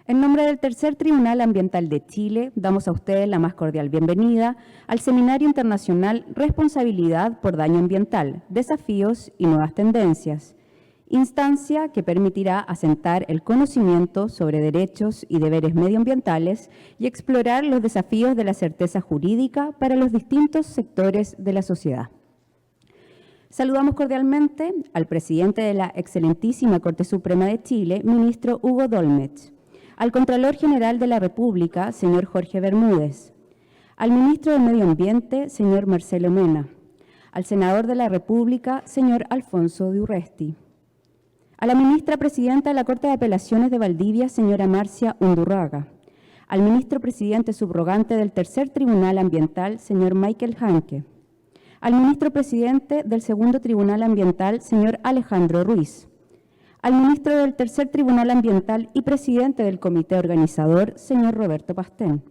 En nombre del Tercer Tribunal Ambiental de Chile, damos a ustedes la más cordial bienvenida al Seminario Internacional Responsabilidad por Daño Ambiental, Desafíos y Nuevas Tendencias, instancia que permitirá asentar el conocimiento sobre derechos y deberes medioambientales y explorar los desafíos de la certeza jurídica para los distintos sectores de la sociedad. Saludamos cordialmente al presidente de la excelentísima Corte Suprema de Chile, ministro Hugo Dolmetsch, al Contralor General de la República, señor Jorge Bermúdez, al ministro de Medio Ambiente, señor Marcelo Mena, al senador de la República, señor Alfonso de Urresti, a la ministra presidenta de la Corte de Apelaciones de Valdivia, señora Marcia Undurraga, al ministro presidente subrogante del Tercer Tribunal Ambiental, señor Michael Hanke, al ministro presidente del Segundo Tribunal Ambiental, señor Alejandro Ruiz, al ministro del Tercer Tribunal Ambiental y presidente del Comité Organizador, señor Roberto Pastén,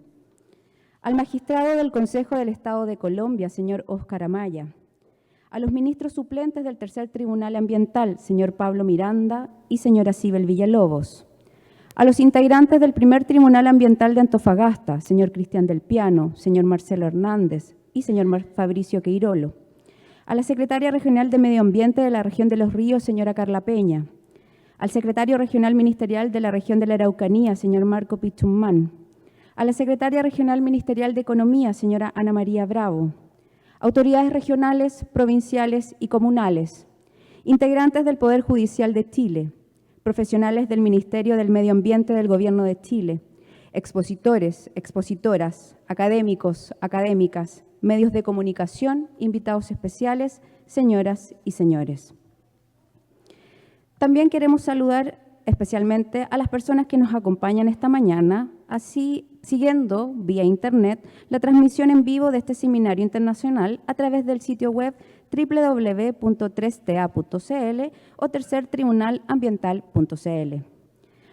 al magistrado del Consejo del Estado de Colombia, señor Óscar Amaya, a los ministros suplentes del Tercer Tribunal Ambiental, señor Pablo Miranda y señora Cibel Villalobos, a los integrantes del Primer Tribunal Ambiental de Antofagasta, señor Cristian del Piano, señor Marcelo Hernández y señor Fabricio Queirolo, a la secretaria regional de Medio Ambiente de la región de Los Ríos, señora Carla Peña, al secretario regional ministerial de la región de la Araucanía, señor Marco Pichumán, a la secretaria regional ministerial de Economía, señora Ana María Bravo, autoridades regionales, provinciales y comunales, integrantes del Poder Judicial de Chile, profesionales del Ministerio del Medio Ambiente del Gobierno de Chile, expositores, expositoras, académicos, académicas, medios de comunicación, invitados especiales, señoras y señores. También queremos saludar especialmente a las personas que nos acompañan esta mañana, así siguiendo vía internet la transmisión en vivo de este seminario internacional a través del sitio web www.3ta.cl o tercertribunalambiental.cl.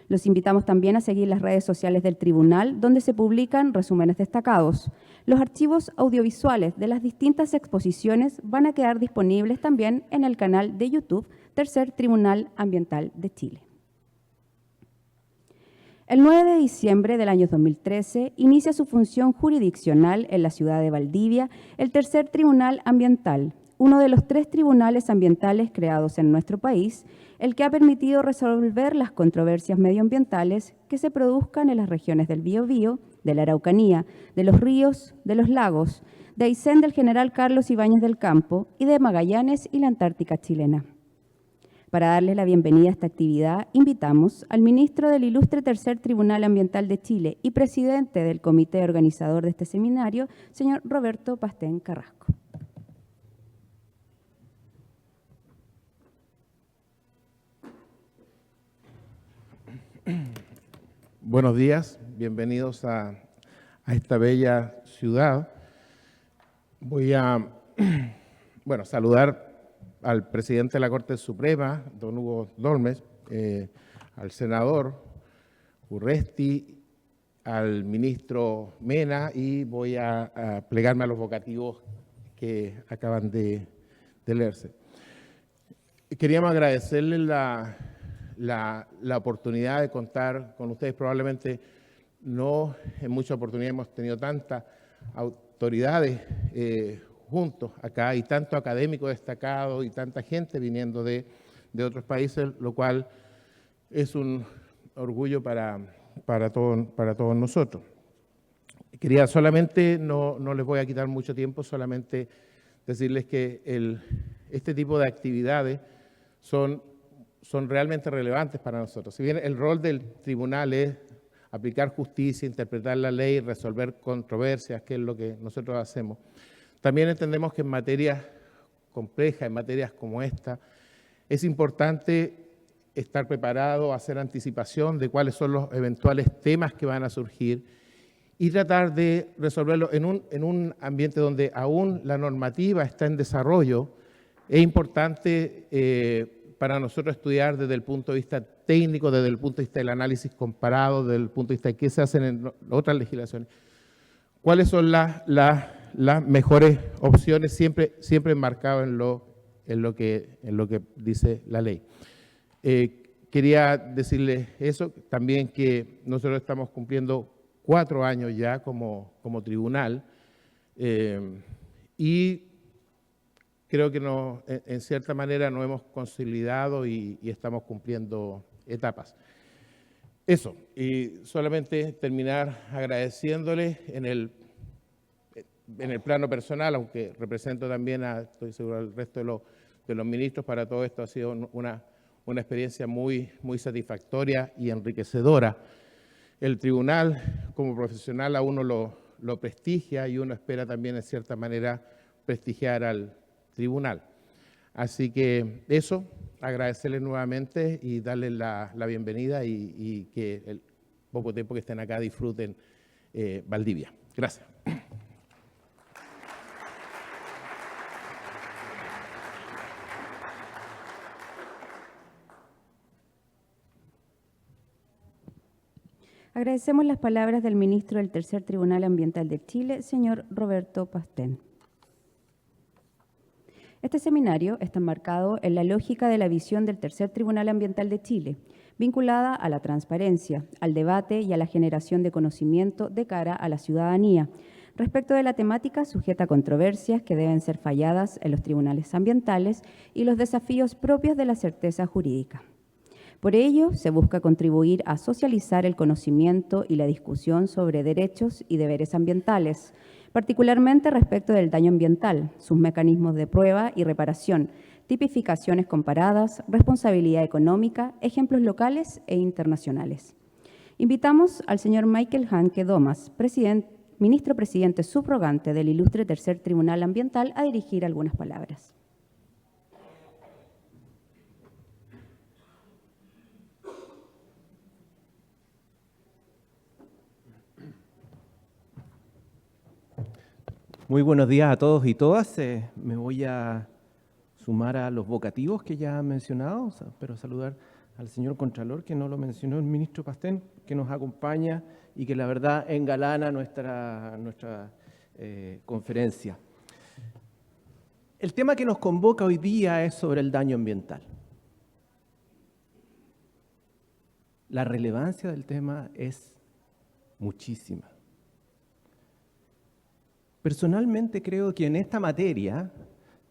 Los invitamos también a seguir las redes sociales del Tribunal, donde se publican resúmenes destacados. Los archivos audiovisuales de las distintas exposiciones van a quedar disponibles también en el canal de YouTube Tercer Tribunal Ambiental de Chile. El 9 de diciembre del año 2013 inicia su función jurisdiccional en la ciudad de Valdivia el Tercer Tribunal Ambiental, uno de los 3 tribunales ambientales creados en nuestro país, el que ha permitido resolver las controversias medioambientales que se produzcan en las regiones del Biobío, de la Araucanía, de los ríos, de los lagos, de Aysén del General Carlos Ibáñez del Campo y de Magallanes y la Antártica chilena. Para darle la bienvenida a esta actividad, invitamos al ministro del Ilustre Tercer Tribunal Ambiental de Chile y presidente del comité organizador de este seminario, señor Roberto Pastén Carrasco. Buenos días, bienvenidos a esta bella ciudad. Voy a saludar al presidente de la Corte Suprema, don Hugo Dolmetsch, al senador Urresti, al ministro Mena, y voy a plegarme a los vocativos que acaban de leerse. Queríamos agradecerles la oportunidad de contar con ustedes. Probablemente no en muchas oportunidades hemos tenido tantas autoridades juntos acá y tanto académico destacado y tanta gente viniendo de otros países, lo cual es un orgullo para todos nosotros. Quería solamente, no les voy a quitar mucho tiempo, solamente decirles que este tipo de actividades son realmente relevantes para nosotros. Si bien el rol del tribunal es aplicar justicia, interpretar la ley, resolver controversias, que es lo que nosotros hacemos, también entendemos que en materias complejas, en materias como esta, es importante estar preparado, hacer anticipación de cuáles son los eventuales temas que van a surgir y tratar de resolverlo en un ambiente donde aún la normativa está en desarrollo. Es importante para nosotros estudiar desde el punto de vista técnico, desde el punto de vista del análisis comparado, desde el punto de vista de qué se hacen en otras legislaciones, cuáles son las mejores opciones, siempre enmarcado en lo que dice la ley. quería decirles eso, también que nosotros estamos cumpliendo 4 años ya como tribunal y creo que en cierta manera nos hemos consolidado y estamos cumpliendo etapas. Eso, y solamente terminar agradeciéndoles en el plano personal, aunque represento también estoy seguro, al resto de los ministros. Para todo esto ha sido una experiencia muy satisfactoria y enriquecedora. El tribunal, como profesional, a uno lo prestigia y uno espera también, en cierta manera, prestigiar al tribunal. Así que eso, agradecerles nuevamente y darles la bienvenida y que el poco tiempo que estén acá disfruten Valdivia. Gracias. Agradecemos las palabras del ministro del Tercer Tribunal Ambiental de Chile, señor Roberto Pastén. Este seminario está enmarcado en la lógica de la visión del Tercer Tribunal Ambiental de Chile, vinculada a la transparencia, al debate y a la generación de conocimiento de cara a la ciudadanía, respecto de la temática sujeta a controversias que deben ser falladas en los tribunales ambientales y los desafíos propios de la certeza jurídica. Por ello, se busca contribuir a socializar el conocimiento y la discusión sobre derechos y deberes ambientales, particularmente respecto del daño ambiental, sus mecanismos de prueba y reparación, tipificaciones comparadas, responsabilidad económica, ejemplos locales e internacionales. Invitamos al señor Michael Hanke Domas, ministro presidente subrogante del ilustre Tercer Tribunal Ambiental, a dirigir algunas palabras. Muy buenos días a todos y todas. Me voy a sumar a los vocativos que ya han mencionado, pero saludar al señor Contralor, que no lo mencionó el ministro Pastén, que nos acompaña y que la verdad engalana nuestra conferencia. El tema que nos convoca hoy día es sobre el daño ambiental. La relevancia del tema es muchísima. Personalmente creo que en esta materia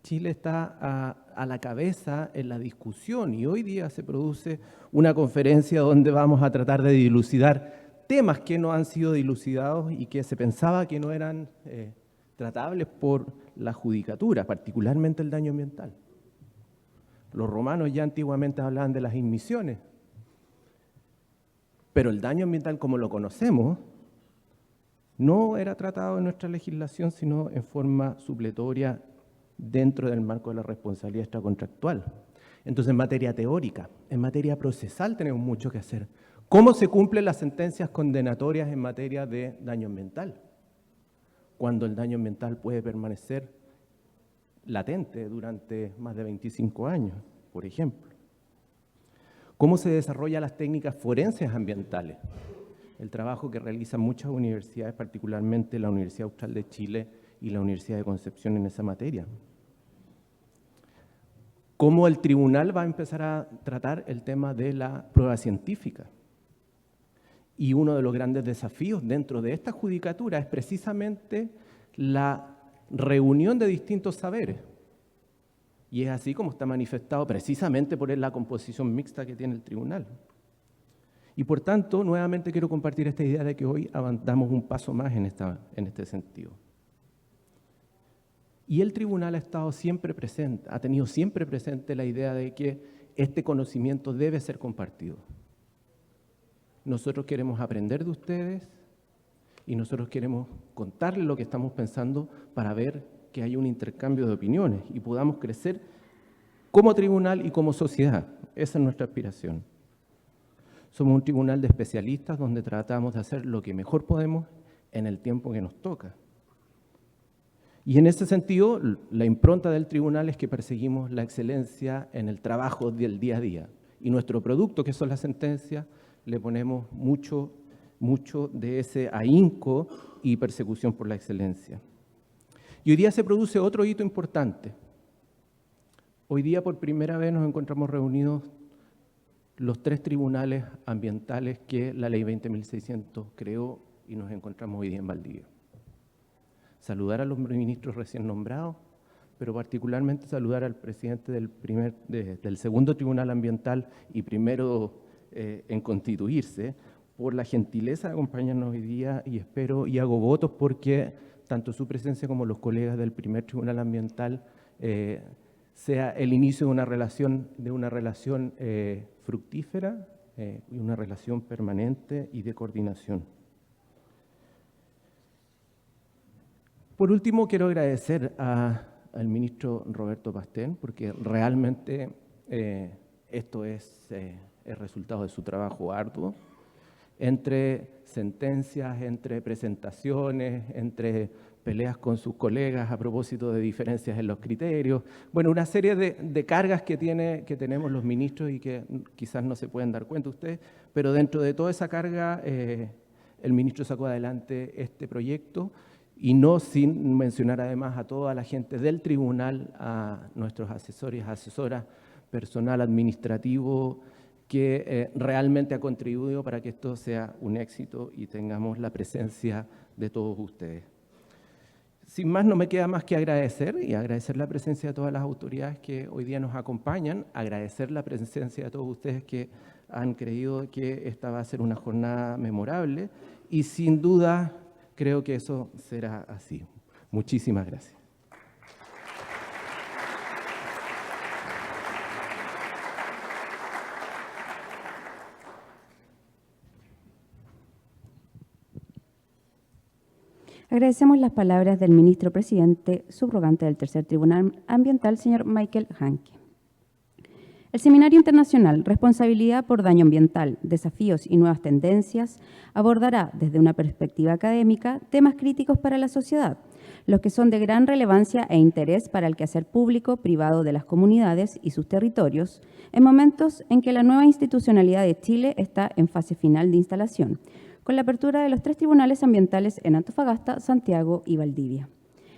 Chile está a la cabeza en la discusión y hoy día se produce una conferencia donde vamos a tratar de dilucidar temas que no han sido dilucidados y que se pensaba que no eran tratables por la judicatura, particularmente el daño ambiental. Los romanos ya antiguamente hablaban de las inmisiones, pero el daño ambiental como lo conocemos no era tratado en nuestra legislación, sino en forma supletoria dentro del marco de la responsabilidad extracontractual. Entonces, en materia teórica, en materia procesal tenemos mucho que hacer. ¿Cómo se cumplen las sentencias condenatorias en materia de daño ambiental? Cuando el daño ambiental puede permanecer latente durante más de 25 años, por ejemplo. ¿Cómo se desarrollan las técnicas forenses ambientales? El trabajo que realizan muchas universidades, particularmente la Universidad Austral de Chile y la Universidad de Concepción en esa materia. ¿Cómo el tribunal va a empezar a tratar el tema de la prueba científica? Y uno de los grandes desafíos dentro de esta judicatura es precisamente la reunión de distintos saberes. Y es así como está manifestado precisamente por la composición mixta que tiene el tribunal. Y por tanto, nuevamente quiero compartir esta idea de que hoy damos un paso más en este sentido. Y el tribunal ha estado siempre presente, ha tenido siempre presente la idea de que este conocimiento debe ser compartido. Nosotros queremos aprender de ustedes y nosotros queremos contarles lo que estamos pensando para ver que hay un intercambio de opiniones y podamos crecer como tribunal y como sociedad. Esa es nuestra aspiración. Somos un tribunal de especialistas donde tratamos de hacer lo que mejor podemos en el tiempo que nos toca. Y en ese sentido, la impronta del tribunal es que perseguimos la excelencia en el trabajo del día a día. Y nuestro producto, que son las sentencias, le ponemos mucho de ese ahínco y persecución por la excelencia. Y hoy día se produce otro hito importante. Hoy día por primera vez nos encontramos reunidos los 3 tribunales ambientales que la Ley 20.600 creó y nos encontramos hoy día en Valdivia. Saludar a los ministros recién nombrados, pero particularmente saludar al presidente del segundo Tribunal Ambiental y primero en constituirse, por la gentileza de acompañarnos hoy día, y espero y hago votos porque tanto su presencia como los colegas del primer Tribunal Ambiental sea el inicio de una relación fructífera y una relación permanente y de coordinación. Por último, quiero agradecer al ministro Roberto Pastén, porque realmente esto es el resultado de su trabajo arduo, entre sentencias, entre presentaciones, entre peleas con sus colegas a propósito de diferencias en los criterios, bueno, una serie de cargas que tenemos los ministros y que quizás no se pueden dar cuenta ustedes, pero dentro de toda esa carga el ministro sacó adelante este proyecto, y no sin mencionar además a toda la gente del tribunal, a nuestros asesores, asesoras, personal administrativo, que realmente ha contribuido para que esto sea un éxito y tengamos la presencia de todos ustedes. Sin más, no me queda más que agradecer, y agradecer la presencia de todas las autoridades que hoy día nos acompañan, agradecer la presencia de todos ustedes que han creído que esta va a ser una jornada memorable, y sin duda creo que eso será así. Muchísimas gracias. Agradecemos las palabras del ministro presidente subrogante del Tercer Tribunal Ambiental, señor Michael Hanke. El Seminario Internacional Responsabilidad por Daño Ambiental, Desafíos y Nuevas Tendencias abordará desde una perspectiva académica temas críticos para la sociedad, los que son de gran relevancia e interés para el quehacer público, privado de las comunidades y sus territorios, en momentos en que la nueva institucionalidad de Chile está en fase final de instalación, con la apertura de los 3 tribunales ambientales en Antofagasta, Santiago y Valdivia.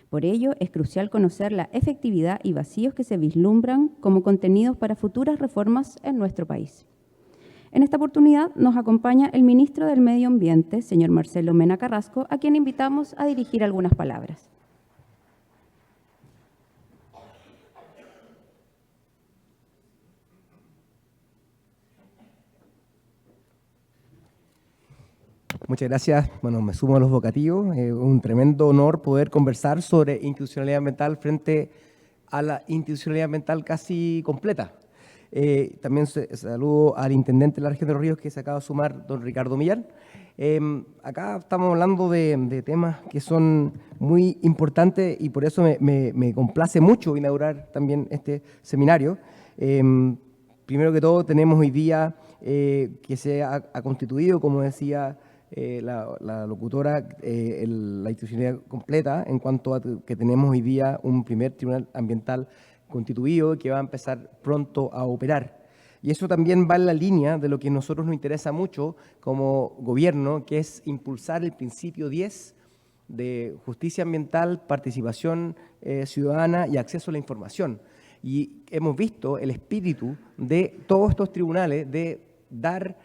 Por ello, es crucial conocer la efectividad y vacíos que se vislumbran como contenidos para futuras reformas en nuestro país. En esta oportunidad nos acompaña el ministro del Medio Ambiente, señor Marcelo Mena Carrasco, a quien invitamos a dirigir algunas palabras. Muchas gracias. Bueno, me sumo a los vocativos. Un tremendo honor poder conversar sobre institucionalidad ambiental frente a la institucionalidad ambiental casi completa. También saludo al intendente de la región de Los Ríos que se acaba de sumar, don Ricardo Millán. Acá estamos hablando de temas que son muy importantes y por eso me complace mucho inaugurar también este seminario. Primero que todo, tenemos hoy día que se ha constituido, como decía la locutora, la institucionalidad completa en cuanto a que tenemos hoy día un primer tribunal ambiental constituido que va a empezar pronto a operar. Y eso también va en la línea de lo que a nosotros nos interesa mucho como gobierno, que es impulsar el principio 10 de justicia ambiental, participación ciudadana y acceso a la información. Y hemos visto el espíritu de todos estos tribunales de dar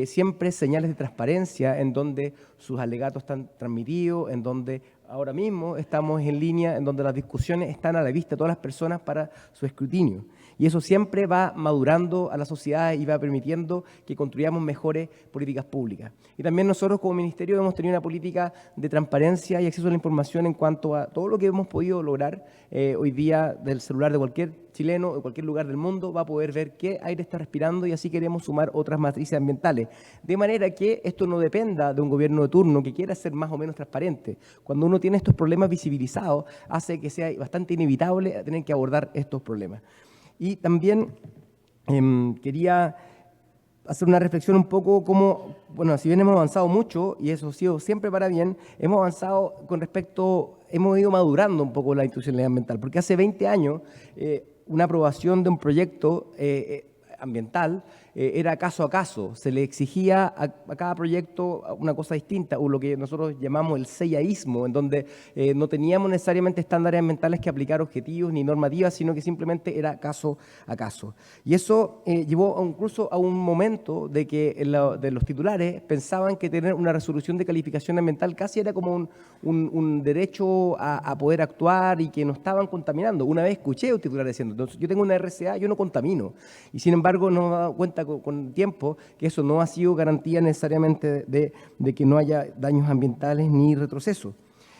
siempre señales de transparencia en donde sus alegatos están transmitidos, en donde ahora mismo estamos en línea, en donde las discusiones están a la vista de todas las personas para su escrutinio. Y eso siempre va madurando a la sociedad y va permitiendo que construyamos mejores políticas públicas. Y también nosotros como ministerio hemos tenido una política de transparencia y acceso a la información en cuanto a todo lo que hemos podido lograr hoy día del celular de cualquier chileno, de cualquier lugar del mundo, va a poder ver qué aire está respirando y así queremos sumar otras matrices ambientales. De manera que esto no dependa de un gobierno de turno que quiera ser más o menos transparente. Cuando uno tiene estos problemas visibilizados, hace que sea bastante inevitable tener que abordar estos problemas. Y también quería hacer una reflexión un poco como, bueno, si bien hemos avanzado mucho, y eso ha sido siempre para bien, hemos avanzado con respecto, hemos ido madurando un poco la institucionalidad ambiental, porque hace 20 años una aprobación de un proyecto ambiental era caso a caso, se le exigía a cada proyecto una cosa distinta, o lo que nosotros llamamos el seyaísmo, en donde no teníamos necesariamente estándares ambientales que aplicar objetivos ni normativas, sino que simplemente era caso a caso. Y eso llevó incluso a un momento de que de los titulares pensaban que tener una resolución de calificación ambiental casi era como un derecho a poder actuar y que no estaban contaminando. Una vez escuché a un titular diciendo, entonces, yo tengo una RCA, yo no contamino. Y sin embargo nos hemos dado cuenta con tiempo que eso no ha sido garantía necesariamente de que no haya daños ambientales ni retroceso.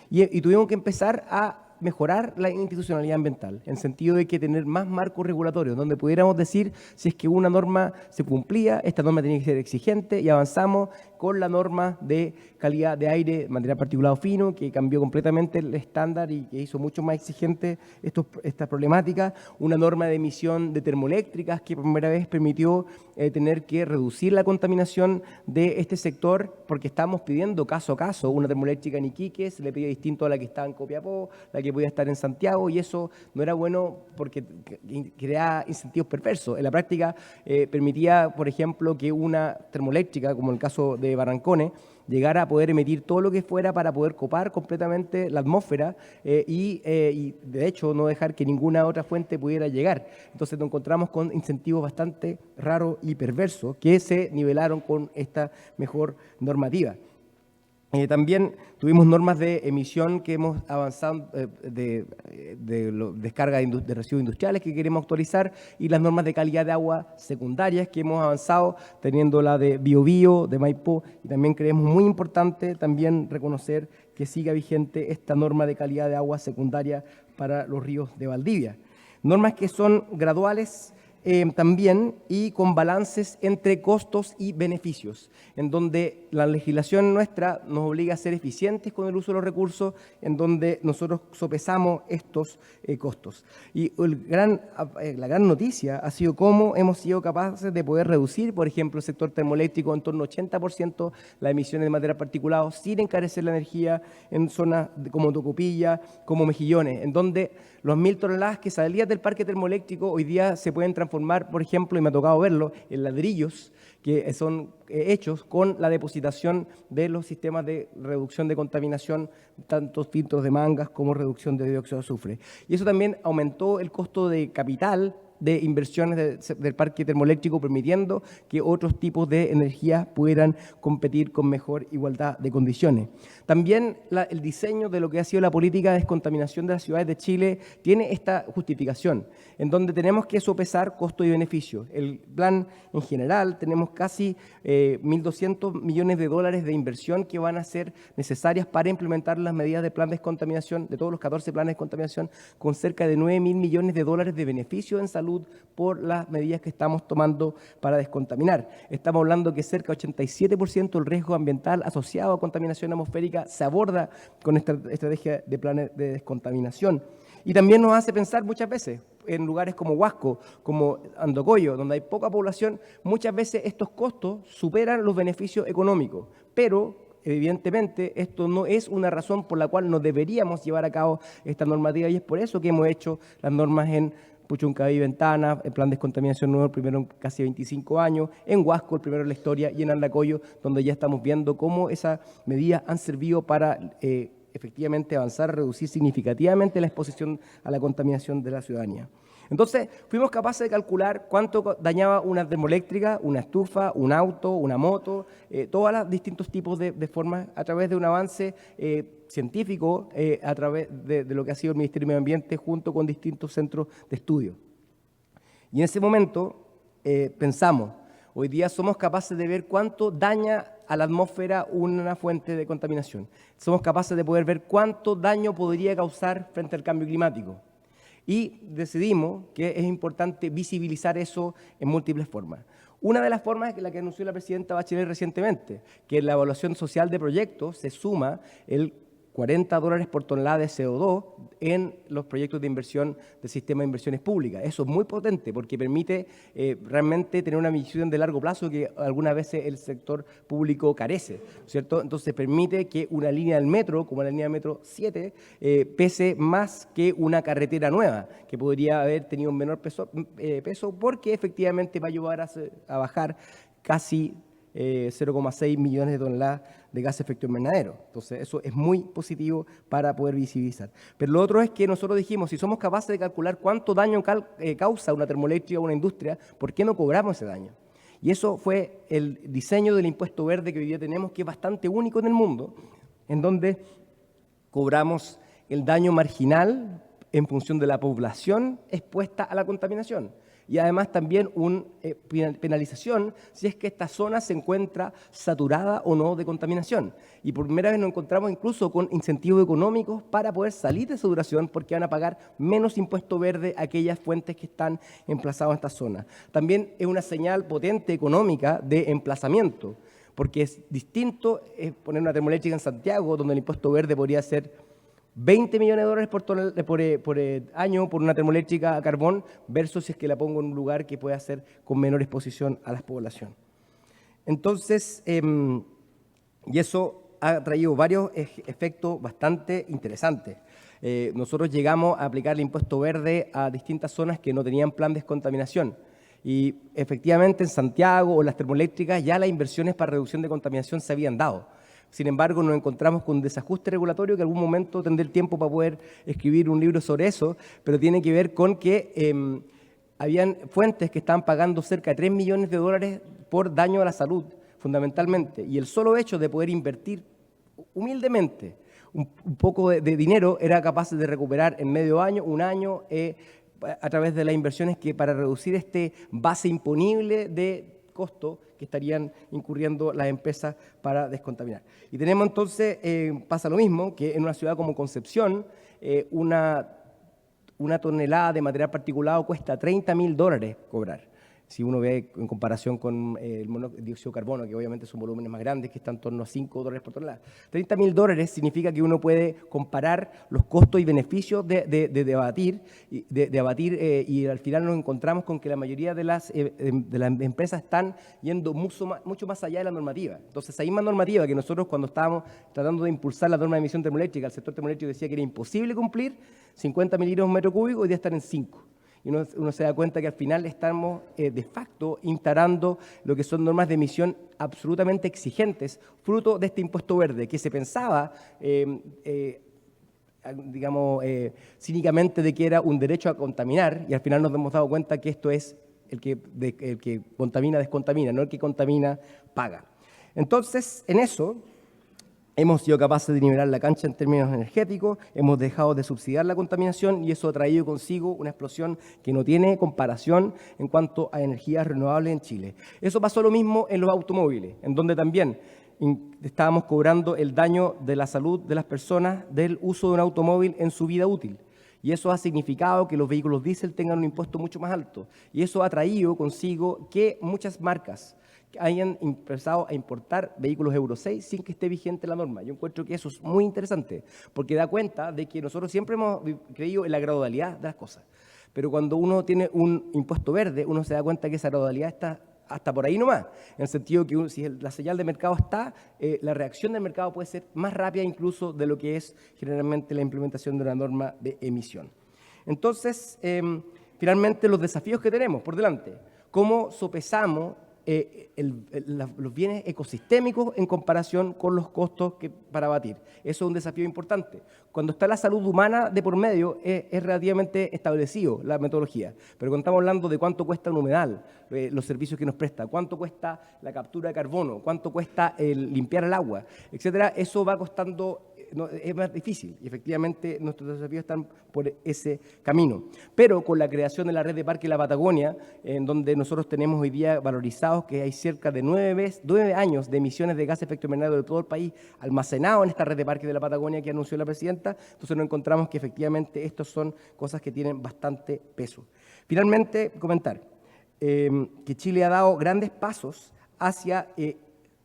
Y tuvimos que empezar a mejorar la institucionalidad ambiental, en sentido de que tener más marcos regulatorios, donde pudiéramos decir si es que una norma se cumplía, esta norma tenía que ser exigente, y avanzamos con la norma de calidad de aire, material particulado fino, que cambió completamente el estándar y que hizo mucho más exigente esta problemática, una norma de emisión de termoeléctricas que por primera vez permitió tener que reducir la contaminación de este sector, porque estamos pidiendo caso a caso una termoeléctrica en Iquique, se le pedía distinto a la que estaba en Copiapó, la que podía estar en Santiago, y eso no era bueno porque creaba incentivos perversos. En la práctica permitía, por ejemplo, que una termoeléctrica, como el caso de Barrancones, llegara a poder emitir todo lo que fuera para poder copar completamente la atmósfera y de hecho no dejar que ninguna otra fuente pudiera llegar. Entonces nos encontramos con incentivos bastante raros y perversos que se nivelaron con esta mejor normativa. También tuvimos normas de emisión que hemos avanzado de descarga de residuos industriales que queremos actualizar, y las normas de calidad de agua secundarias que hemos avanzado, teniendo la de Biobío, de Maipú, y también creemos muy importante también reconocer que siga vigente esta norma de calidad de agua secundaria para los ríos de Valdivia. Normas que son graduales, también, y con balances entre costos y beneficios, en donde la legislación nuestra nos obliga a ser eficientes con el uso de los recursos, en donde nosotros sopesamos estos costos. Y la gran noticia ha sido cómo hemos sido capaces de poder reducir, por ejemplo, el sector termoeléctrico en torno al 80% las emisiones de material particulado, sin encarecer la energía en zonas como Tocopilla, como Mejillones, en donde los 1.000 toneladas que salían del parque termoeléctrico hoy día se pueden transformar, por ejemplo, y me ha tocado verlo, en ladrillos que son hechos con la depositación de los sistemas de reducción de contaminación, tanto filtros de mangas como reducción de dióxido de azufre. Y eso también aumentó el costo de capital de inversiones del parque termoeléctrico, permitiendo que otros tipos de energía pudieran competir con mejor igualdad de condiciones. También el diseño de lo que ha sido la política de descontaminación de las ciudades de Chile tiene esta justificación, en donde tenemos que sopesar costo y beneficio. El plan en general, tenemos casi 1.200 millones de dólares de inversión que van a ser necesarias para implementar las medidas del plan de descontaminación, de todos los 14 planes de descontaminación, con cerca de 9.000 millones de dólares de beneficio en salud por las medidas que estamos tomando para descontaminar. Estamos hablando que cerca del 87% del riesgo ambiental asociado a contaminación atmosférica se aborda con esta estrategia de planes de descontaminación. Y también nos hace pensar muchas veces, en lugares como Huasco, como Andocoyo, donde hay poca población, muchas veces estos costos superan los beneficios económicos, pero evidentemente esto no es una razón por la cual no deberíamos llevar a cabo esta normativa, y es por eso que hemos hecho las normas en Puchuncaví, Ventana, el plan de descontaminación nuevo, el primero en casi 25 años, en Huasco, el primero en la historia, y en Andacoyo, donde ya estamos viendo cómo esas medidas han servido para efectivamente avanzar, reducir significativamente la exposición a la contaminación de la ciudadanía. Entonces, fuimos capaces de calcular cuánto dañaba una termoeléctrica, una estufa, un auto, una moto, todos los distintos tipos de formas, a través de un avance científico, a través de lo que ha sido el Ministerio de Medio Ambiente junto con distintos centros de estudio. Y en ese momento pensamos, hoy día somos capaces de ver cuánto daña a la atmósfera una fuente de contaminación. Somos capaces de poder ver cuánto daño podría causar frente al cambio climático. Y decidimos que es importante visibilizar eso en múltiples formas. Una de las formas es la que anunció la presidenta Bachelet recientemente, que en la evaluación social de proyectos se suma el $40 por tonelada de CO2 en los proyectos de inversión del sistema de inversiones públicas. Eso es muy potente porque permite realmente tener una visión de largo plazo que algunas veces el sector público carece, ¿cierto? Entonces permite que una línea del metro, como la línea metro 7, pese más que una carretera nueva, que podría haber tenido un menor peso porque efectivamente va a ayudar a bajar casi 0,6 millones de toneladas de gas de efecto invernadero. Entonces, eso es muy positivo para poder visibilizar. Pero lo otro es que nosotros dijimos, si somos capaces de calcular cuánto daño causa una termoeléctrica o una industria, ¿por qué no cobramos ese daño? Y eso fue el diseño del impuesto verde que hoy día tenemos, que es bastante único en el mundo, en donde cobramos el daño marginal en función de la población expuesta a la contaminación. Y además también una penalización si es que esta zona se encuentra saturada o no de contaminación. Y por primera vez nos encontramos incluso con incentivos económicos para poder salir de saturación porque van a pagar menos impuesto verde a aquellas fuentes que están emplazadas en esta zona. También es una señal potente económica de emplazamiento, porque es distinto poner una termoeléctrica en Santiago, donde el impuesto verde podría ser $20 millones por año por una termoeléctrica a carbón, versus si es que la pongo en un lugar que pueda ser con menor exposición a la población. Entonces, y eso ha traído varios efectos bastante interesantes. Nosotros llegamos a aplicar el impuesto verde a distintas zonas que no tenían plan de descontaminación. Y efectivamente en Santiago o las termoeléctricas ya las inversiones para reducción de contaminación se habían dado. Sin embargo, nos encontramos con un desajuste regulatorio que en algún momento tendré el tiempo para poder escribir un libro sobre eso, pero tiene que ver con que habían fuentes que estaban pagando cerca de $3 millones por daño a la salud, fundamentalmente. Y el solo hecho de poder invertir humildemente un poco de dinero era capaz de recuperar en medio año, un año, a través de las inversiones que para reducir este base imponible de costo que estarían incurriendo las empresas para descontaminar. Y tenemos entonces, pasa lo mismo, que en una ciudad como Concepción, una tonelada de material particulado cuesta $30.000 cobrar. Si uno ve en comparación con el monóxido de carbono, que obviamente son volúmenes más grandes, que están en torno a $5 por tonelada. $30.000 significa que uno puede comparar los costos y beneficios de abatir, y al final nos encontramos con que la mayoría de las empresas están yendo mucho más allá de la normativa. Entonces, esa misma normativa que nosotros cuando estábamos tratando de impulsar la norma de emisión termoeléctrica, el sector termoeléctrico decía que era imposible cumplir, 50 mililitros por metro cúbico, hoy día están en 5. Y uno se da cuenta que al final estamos de facto instalando lo que son normas de emisión absolutamente exigentes, fruto de este impuesto verde, que se pensaba, cínicamente, de que era un derecho a contaminar, y al final nos hemos dado cuenta que esto es el que contamina, descontamina, no el que contamina, paga. Entonces, en eso hemos sido capaces de nivelar la cancha en términos energéticos, hemos dejado de subsidiar la contaminación y eso ha traído consigo una explosión que no tiene comparación en cuanto a energías renovables en Chile. Eso pasó lo mismo en los automóviles, en donde también estábamos cobrando el daño de la salud de las personas del uso de un automóvil en su vida útil. Y eso ha significado que los vehículos diésel tengan un impuesto mucho más alto. Y eso ha traído consigo que muchas marcas hayan empezado a importar vehículos Euro 6 sin que esté vigente la norma. Yo encuentro que eso es muy interesante, porque da cuenta de que nosotros siempre hemos creído en la gradualidad de las cosas. Pero cuando uno tiene un impuesto verde, uno se da cuenta que esa gradualidad está hasta por ahí nomás, en el sentido que si la señal de mercado está, la reacción del mercado puede ser más rápida incluso de lo que es generalmente la implementación de una norma de emisión. Entonces, finalmente los desafíos que tenemos por delante, ¿cómo sopesamos los bienes ecosistémicos en comparación con los costos para abatir? Eso es un desafío importante. Cuando está la salud humana de por medio, es relativamente establecido la metodología, pero cuando estamos hablando de cuánto cuesta un humedal, los servicios que nos presta, cuánto cuesta la captura de carbono, cuánto cuesta limpiar el agua, etcétera, eso va costando. No, es más difícil y efectivamente nuestros desafíos están por ese camino. Pero con la creación de la red de Parque La Patagonia, en donde nosotros tenemos hoy día valorizados que hay cerca de 9 años de emisiones de gas de efecto invernadero de todo el país almacenado en esta red de Parque de la Patagonia que anunció la presidenta, entonces nos encontramos que efectivamente estas son cosas que tienen bastante peso. Finalmente, comentar que Chile ha dado grandes pasos hacia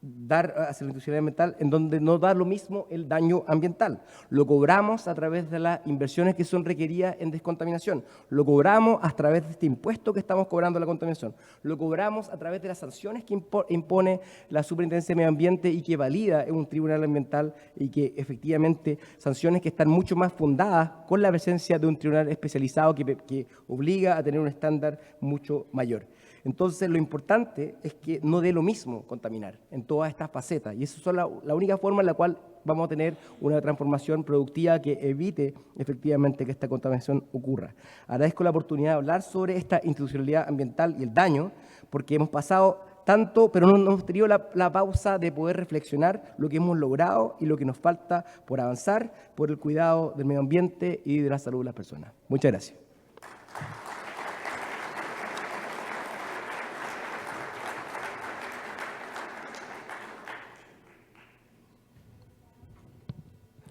dar hacia la institucionalidad ambiental en donde no da lo mismo el daño ambiental. Lo cobramos a través de las inversiones que son requeridas en descontaminación. Lo cobramos a través de este impuesto que estamos cobrando a la contaminación. Lo cobramos a través de las sanciones que impone la Superintendencia de Medio Ambiente y que valida un tribunal ambiental, y que efectivamente sanciones que están mucho más fundadas con la presencia de un tribunal especializado que obliga a tener un estándar mucho mayor. Entonces, lo importante es que no dé lo mismo contaminar en todas estas facetas, y esa es la única forma en la cual vamos a tener una transformación productiva que evite efectivamente que esta contaminación ocurra. Agradezco la oportunidad de hablar sobre esta institucionalidad ambiental y el daño, porque hemos pasado tanto, pero no hemos tenido la pausa de poder reflexionar lo que hemos logrado y lo que nos falta por avanzar por el cuidado del medio ambiente y de la salud de las personas. Muchas gracias.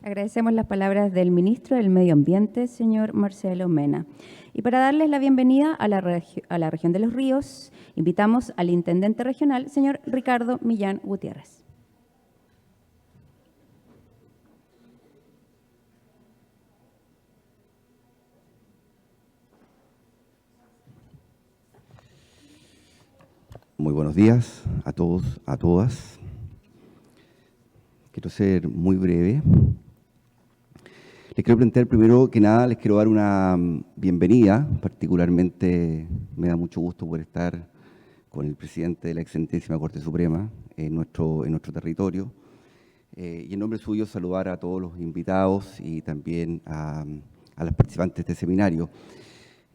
Agradecemos las palabras del ministro del Medio Ambiente, señor Marcelo Mena. Y para darles la bienvenida a la región de Los Ríos, invitamos al intendente regional, señor Ricardo Millán Gutiérrez. Muy buenos días a todos, a todas. Quiero ser muy breve. Les quiero plantear primero que nada, les quiero dar una bienvenida. Particularmente me da mucho gusto poder estar con el presidente de la Excelentísima Corte Suprema en nuestro territorio. Y en nombre suyo saludar a todos los invitados y también a las participantes de este seminario.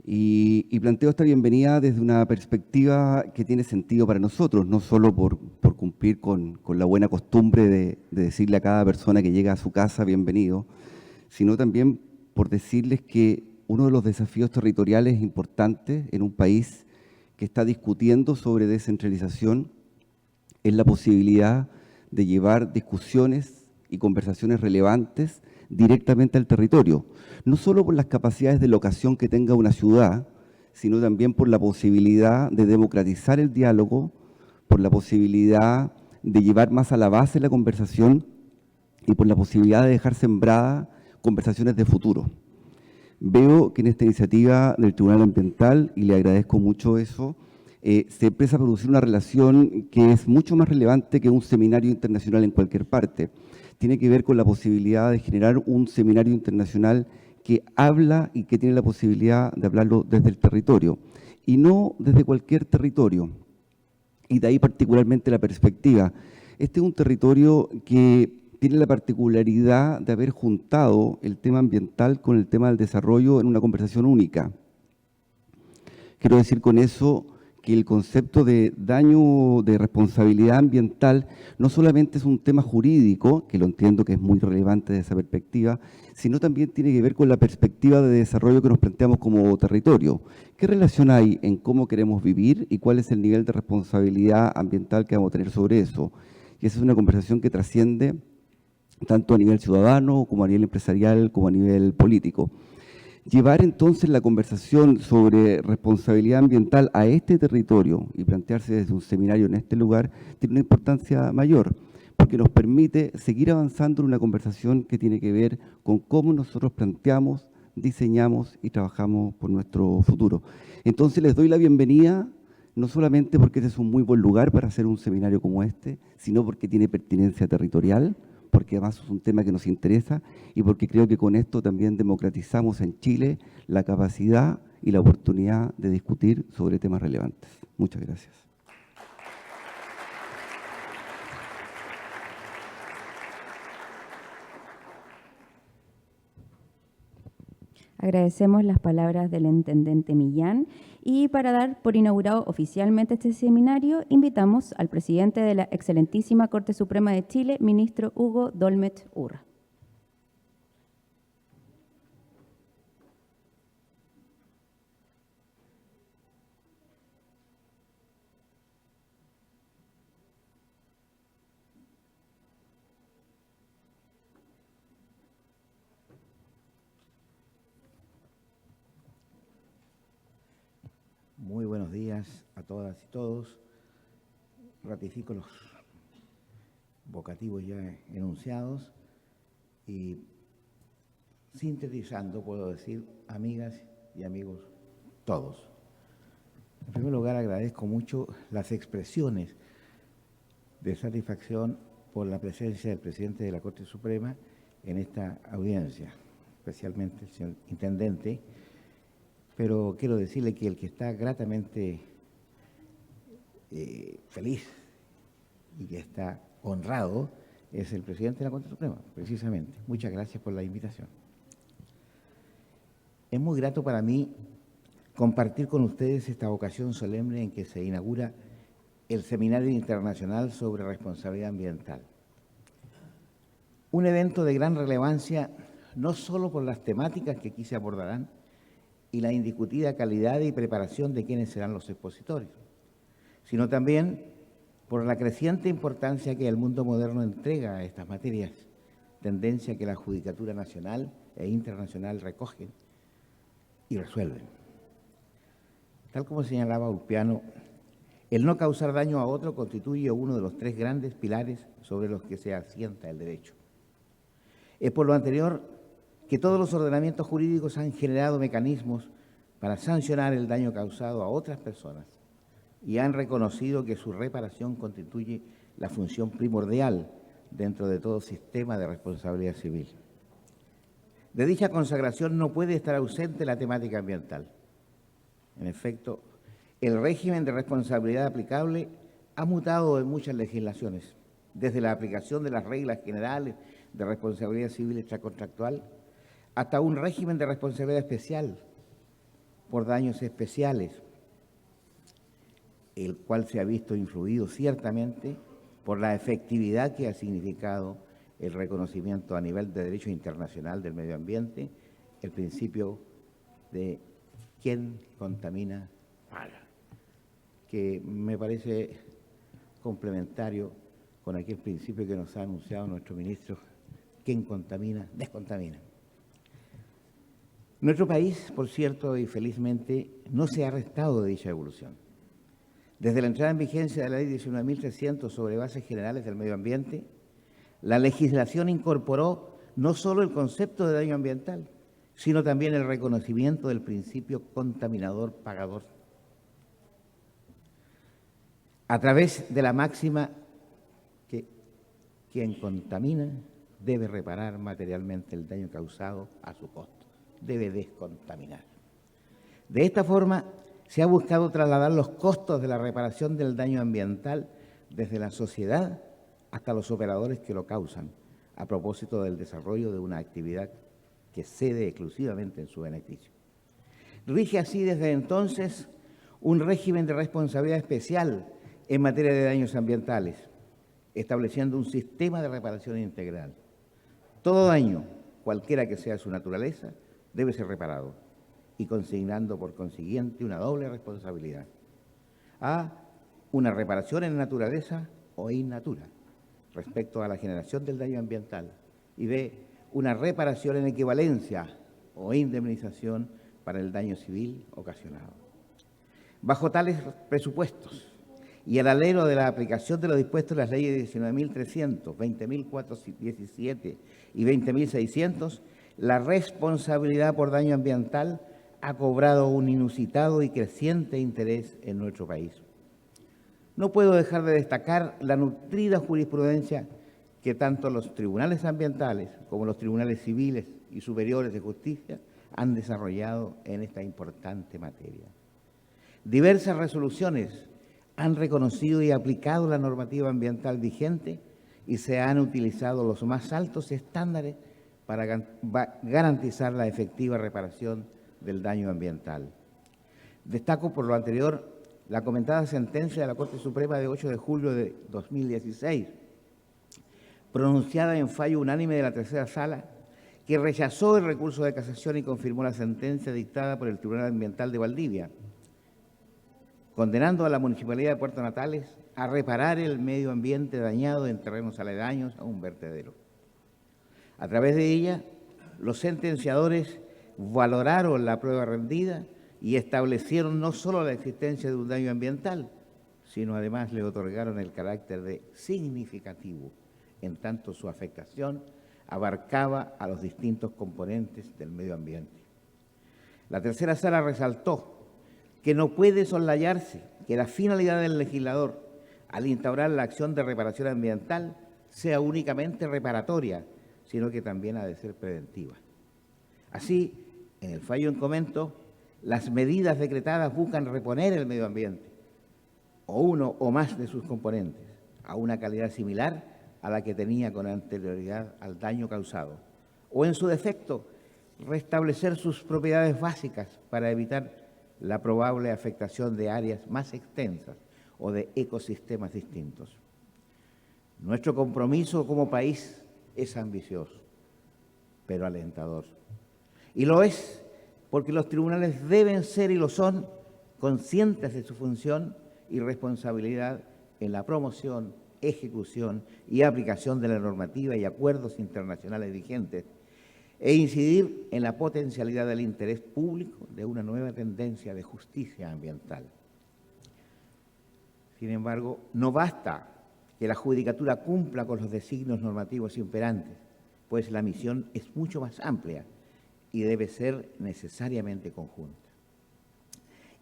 Y planteo esta bienvenida desde una perspectiva que tiene sentido para nosotros, no solo por cumplir con la buena costumbre de decirle a cada persona que llega a su casa bienvenido, sino también por decirles que uno de los desafíos territoriales importantes en un país que está discutiendo sobre descentralización es la posibilidad de llevar discusiones y conversaciones relevantes directamente al territorio, no solo por las capacidades de locación que tenga una ciudad, sino también por la posibilidad de democratizar el diálogo, por la posibilidad de llevar más a la base la conversación y por la posibilidad de dejar sembrada conversaciones de futuro. Veo que en esta iniciativa del Tribunal Ambiental, y le agradezco mucho eso, se empieza a producir una relación que es mucho más relevante que un seminario internacional en cualquier parte. Tiene que ver con la posibilidad de generar un seminario internacional que habla y que tiene la posibilidad de hablarlo desde el territorio, y no desde cualquier territorio. Y de ahí particularmente la perspectiva. Este es un territorio que tiene la particularidad de haber juntado el tema ambiental con el tema del desarrollo en una conversación única. Quiero decir con eso que el concepto de daño de responsabilidad ambiental no solamente es un tema jurídico, que lo entiendo que es muy relevante desde esa perspectiva, sino también tiene que ver con la perspectiva de desarrollo que nos planteamos como territorio. ¿Qué relación hay en cómo queremos vivir y cuál es el nivel de responsabilidad ambiental que vamos a tener sobre eso? Y esa es una conversación que trasciende tanto a nivel ciudadano, como a nivel empresarial, como a nivel político. Llevar entonces la conversación sobre responsabilidad ambiental a este territorio y plantearse desde un seminario en este lugar tiene una importancia mayor, porque nos permite seguir avanzando en una conversación que tiene que ver con cómo nosotros planteamos, diseñamos y trabajamos por nuestro futuro. Entonces les doy la bienvenida, no solamente porque este es un muy buen lugar para hacer un seminario como este, sino porque tiene pertinencia territorial, porque además es un tema que nos interesa y porque creo que con esto también democratizamos en Chile la capacidad y la oportunidad de discutir sobre temas relevantes. Muchas gracias. Agradecemos las palabras del intendente Millán, y para dar por inaugurado oficialmente este seminario, invitamos al presidente de la Excelentísima Corte Suprema de Chile, ministro Hugo Dolmet Urra. Muy buenos días a todas y todos. Ratifico vocativos ya enunciados y sintetizando, puedo decir, amigas y amigos todos. En primer lugar, agradezco mucho las expresiones de satisfacción por la presencia del presidente de la Corte Suprema en esta audiencia, especialmente el señor intendente, pero quiero decirle que el que está gratamente feliz y que está honrado es el presidente de la Corte Suprema, precisamente. Muchas gracias por la invitación. Es muy grato para mí compartir con ustedes esta ocasión solemne en que se inaugura el Seminario Internacional sobre Responsabilidad Ambiental. Un evento de gran relevancia no solo por las temáticas que aquí se abordarán y la indiscutida calidad y preparación de quienes serán los expositores, sino también por la creciente importancia que el mundo moderno entrega a estas materias, tendencia que la Judicatura Nacional e Internacional recogen y resuelven. Tal como señalaba Ulpiano, el no causar daño a otro constituye uno de los tres grandes pilares sobre los que se asienta el derecho. Es por lo anterior que todos los ordenamientos jurídicos han generado mecanismos para sancionar el daño causado a otras personas y han reconocido que su reparación constituye la función primordial dentro de todo sistema de responsabilidad civil. De dicha consagración no puede estar ausente la temática ambiental. En efecto, el régimen de responsabilidad aplicable ha mutado en muchas legislaciones, desde la aplicación de las reglas generales de responsabilidad civil extracontractual hasta un régimen de responsabilidad especial por daños especiales, el cual se ha visto influido ciertamente por la efectividad que ha significado el reconocimiento a nivel de derecho internacional del medio ambiente, el principio de quien contamina paga, que me parece complementario con aquel principio que nos ha anunciado nuestro ministro, quien contamina, descontamina. Nuestro país, por cierto, y felizmente, no se ha restado de dicha evolución. Desde la entrada en vigencia de la Ley 19.300 sobre bases generales del medio ambiente, la legislación incorporó no solo el concepto de daño ambiental, sino también el reconocimiento del principio contaminador-pagador. A través de la máxima que quien contamina debe reparar materialmente el daño causado a su costo, debe descontaminar. De esta forma, se ha buscado trasladar los costos de la reparación del daño ambiental desde la sociedad hasta los operadores que lo causan, a propósito del desarrollo de una actividad que cede exclusivamente en su beneficio. Rige así desde entonces un régimen de responsabilidad especial en materia de daños ambientales, estableciendo un sistema de reparación integral. Todo daño, cualquiera que sea su naturaleza, debe ser reparado y consignando por consiguiente una doble responsabilidad. A, una reparación en naturaleza o in natura, respecto a la generación del daño ambiental, y B, una reparación en equivalencia o indemnización para el daño civil ocasionado. Bajo tales presupuestos y al alero de la aplicación de lo dispuesto en las leyes 19.300, 20.417 y 20.600, la responsabilidad por daño ambiental ha cobrado un inusitado y creciente interés en nuestro país. No puedo dejar de destacar la nutrida jurisprudencia que tanto los tribunales ambientales como los tribunales civiles y superiores de justicia han desarrollado en esta importante materia. Diversas resoluciones han reconocido y aplicado la normativa ambiental vigente y se han utilizado los más altos estándares para garantizar la efectiva reparación del daño ambiental. Destaco por lo anterior la comentada sentencia de la Corte Suprema de 8 de julio de 2016, pronunciada en fallo unánime de la tercera sala, que rechazó el recurso de casación y confirmó la sentencia dictada por el Tribunal Ambiental de Valdivia, condenando a la Municipalidad de Puerto Natales a reparar el medio ambiente dañado en terrenos aledaños a un vertedero. A través de ella, los sentenciadores valoraron la prueba rendida y establecieron no solo la existencia de un daño ambiental, sino además le otorgaron el carácter de significativo en tanto su afectación abarcaba a los distintos componentes del medio ambiente. La tercera sala resaltó que no puede soslayarse que la finalidad del legislador al instaurar la acción de reparación ambiental sea únicamente reparatoria, sino que también ha de ser preventiva. Así, en el fallo en comento, las medidas decretadas buscan reponer el medio ambiente, o uno o más de sus componentes, a una calidad similar a la que tenía con anterioridad al daño causado, o en su defecto, restablecer sus propiedades básicas para evitar la probable afectación de áreas más extensas o de ecosistemas distintos. Nuestro compromiso como país es ambicioso, pero alentador. Y lo es porque los tribunales deben ser y lo son conscientes de su función y responsabilidad en la promoción, ejecución y aplicación de la normativa y acuerdos internacionales vigentes e incidir en la potencialidad del interés público de una nueva tendencia de justicia ambiental. Sin embargo, no basta que la judicatura cumpla con los designios normativos imperantes, pues la misión es mucho más amplia y debe ser necesariamente conjunta.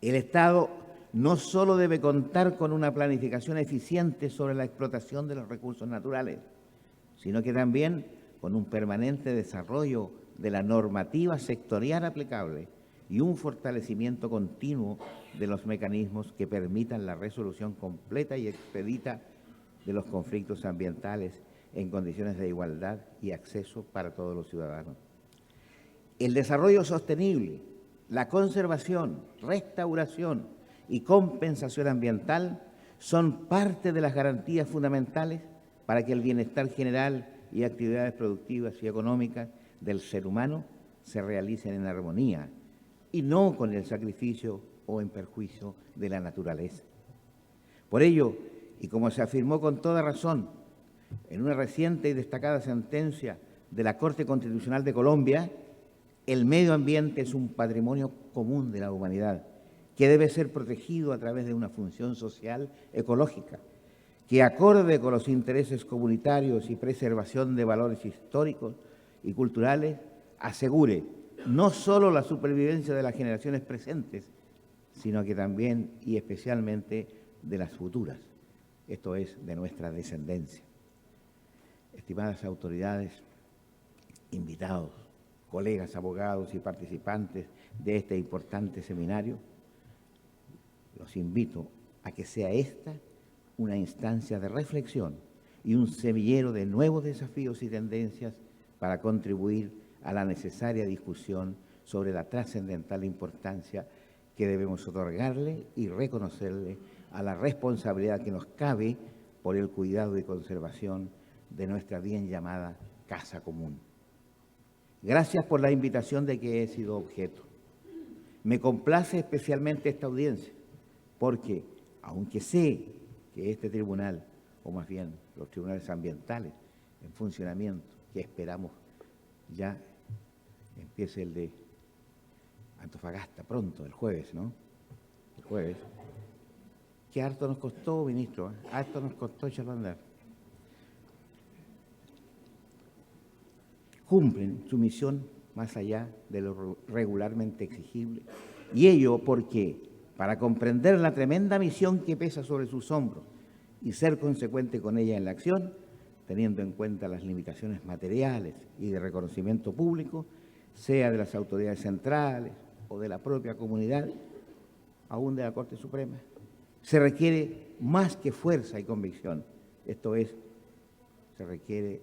El Estado no solo debe contar con una planificación eficiente sobre la explotación de los recursos naturales, sino que también con un permanente desarrollo de la normativa sectorial aplicable y un fortalecimiento continuo de los mecanismos que permitan la resolución completa y expedita de los conflictos ambientales en condiciones de igualdad y acceso para todos los ciudadanos. El desarrollo sostenible, la conservación, restauración y compensación ambiental son parte de las garantías fundamentales para que el bienestar general y actividades productivas y económicas del ser humano se realicen en armonía y no con el sacrificio o en perjuicio de la naturaleza. Por ello, y como se afirmó con toda razón en una reciente y destacada sentencia de la Corte Constitucional de Colombia, el medio ambiente es un patrimonio común de la humanidad que debe ser protegido a través de una función social ecológica que, acorde con los intereses comunitarios y preservación de valores históricos y culturales, asegure no solo la supervivencia de las generaciones presentes, sino que también y especialmente de las futuras, esto es, de nuestra descendencia. Estimadas autoridades, invitados, colegas, abogados y participantes de este importante seminario, los invito a que sea esta una instancia de reflexión y un semillero de nuevos desafíos y tendencias para contribuir a la necesaria discusión sobre la trascendental importancia que debemos otorgarle y reconocerle a la responsabilidad que nos cabe por el cuidado y conservación de nuestra bien llamada casa común. Gracias por la invitación de que he sido objeto. Me complace especialmente esta audiencia, porque aunque sé que este tribunal, o más bien los tribunales ambientales en funcionamiento, que esperamos ya empiece el de Antofagasta pronto, el jueves, ¿no? El jueves. ¿Qué harto nos costó, ministro? Harto nos costó echarlo a andar. Cumplen su misión más allá de lo regularmente exigible. Y ello porque, para comprender la tremenda misión que pesa sobre sus hombros y ser consecuente con ella en la acción, teniendo en cuenta las limitaciones materiales y de reconocimiento público, sea de las autoridades centrales o de la propia comunidad, aún de la Corte Suprema, se requiere más que fuerza y convicción. Esto es, se requiere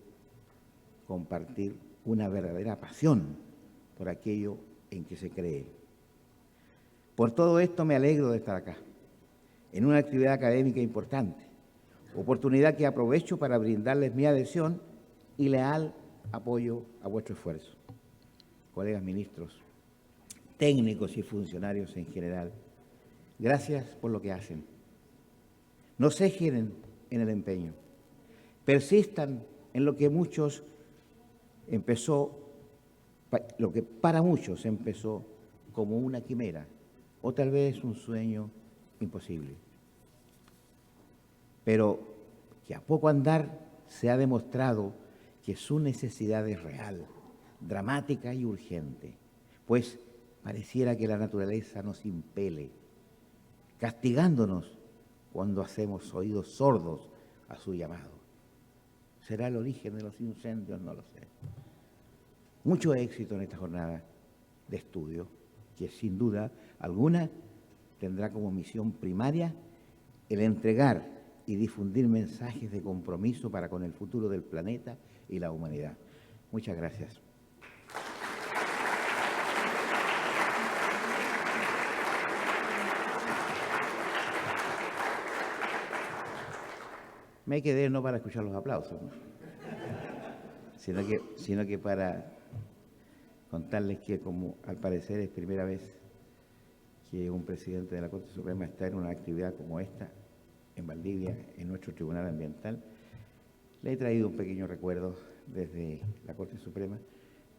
compartir una verdadera pasión por aquello en que se cree. Por todo esto me alegro de estar acá, en una actividad académica importante, oportunidad que aprovecho para brindarles mi adhesión y leal apoyo a vuestro esfuerzo. Colegas ministros, técnicos y funcionarios en general, gracias por lo que hacen. No cejen en el empeño, persistan en lo que para muchos empezó como una quimera o tal vez un sueño imposible, pero que a poco andar se ha demostrado que su necesidad es real, dramática y urgente, pues pareciera que la naturaleza nos impele, castigándonos cuando hacemos oídos sordos a su llamado. ¿Será el origen de los incendios? No lo sé. Mucho éxito en esta jornada de estudio, que sin duda alguna tendrá como misión primaria el entregar y difundir mensajes de compromiso para con el futuro del planeta y la humanidad. Muchas gracias. Me quedé no para escuchar los aplausos, ¿no? sino que para contarles que, como al parecer es primera vez que un presidente de la Corte Suprema está en una actividad como esta, en Valdivia, en nuestro Tribunal Ambiental, le he traído un pequeño recuerdo desde la Corte Suprema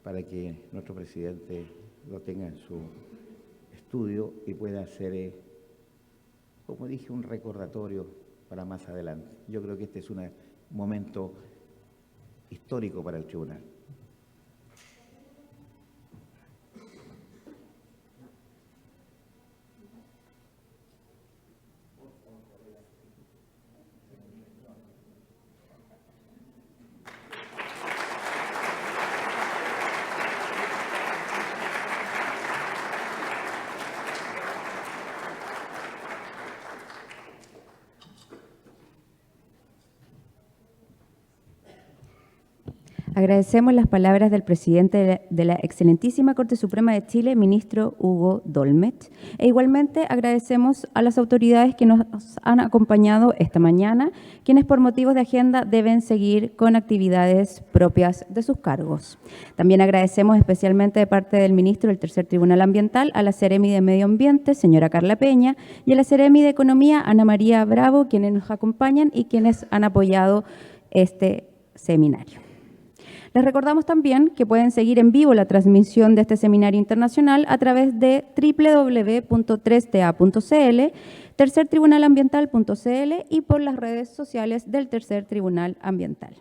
para que nuestro presidente lo tenga en su estudio y pueda hacer, como dije, un recordatorio para más adelante. Yo creo que este es un momento histórico para el tribunal. Agradecemos las palabras del presidente de la excelentísima Corte Suprema de Chile, ministro Hugo Dolmet. E igualmente agradecemos a las autoridades que nos han acompañado esta mañana, quienes por motivos de agenda deben seguir con actividades propias de sus cargos. También agradecemos especialmente de parte del ministro del Tercer Tribunal Ambiental a la Seremi de Medio Ambiente, señora Carla Peña, y a la Seremi de Economía, Ana María Bravo, quienes nos acompañan y quienes han apoyado este seminario. Les recordamos también que pueden seguir en vivo la transmisión de este seminario internacional a través de www.3ta.cl, tercertribunalambiental.cl y por las redes sociales del Tercer Tribunal Ambiental.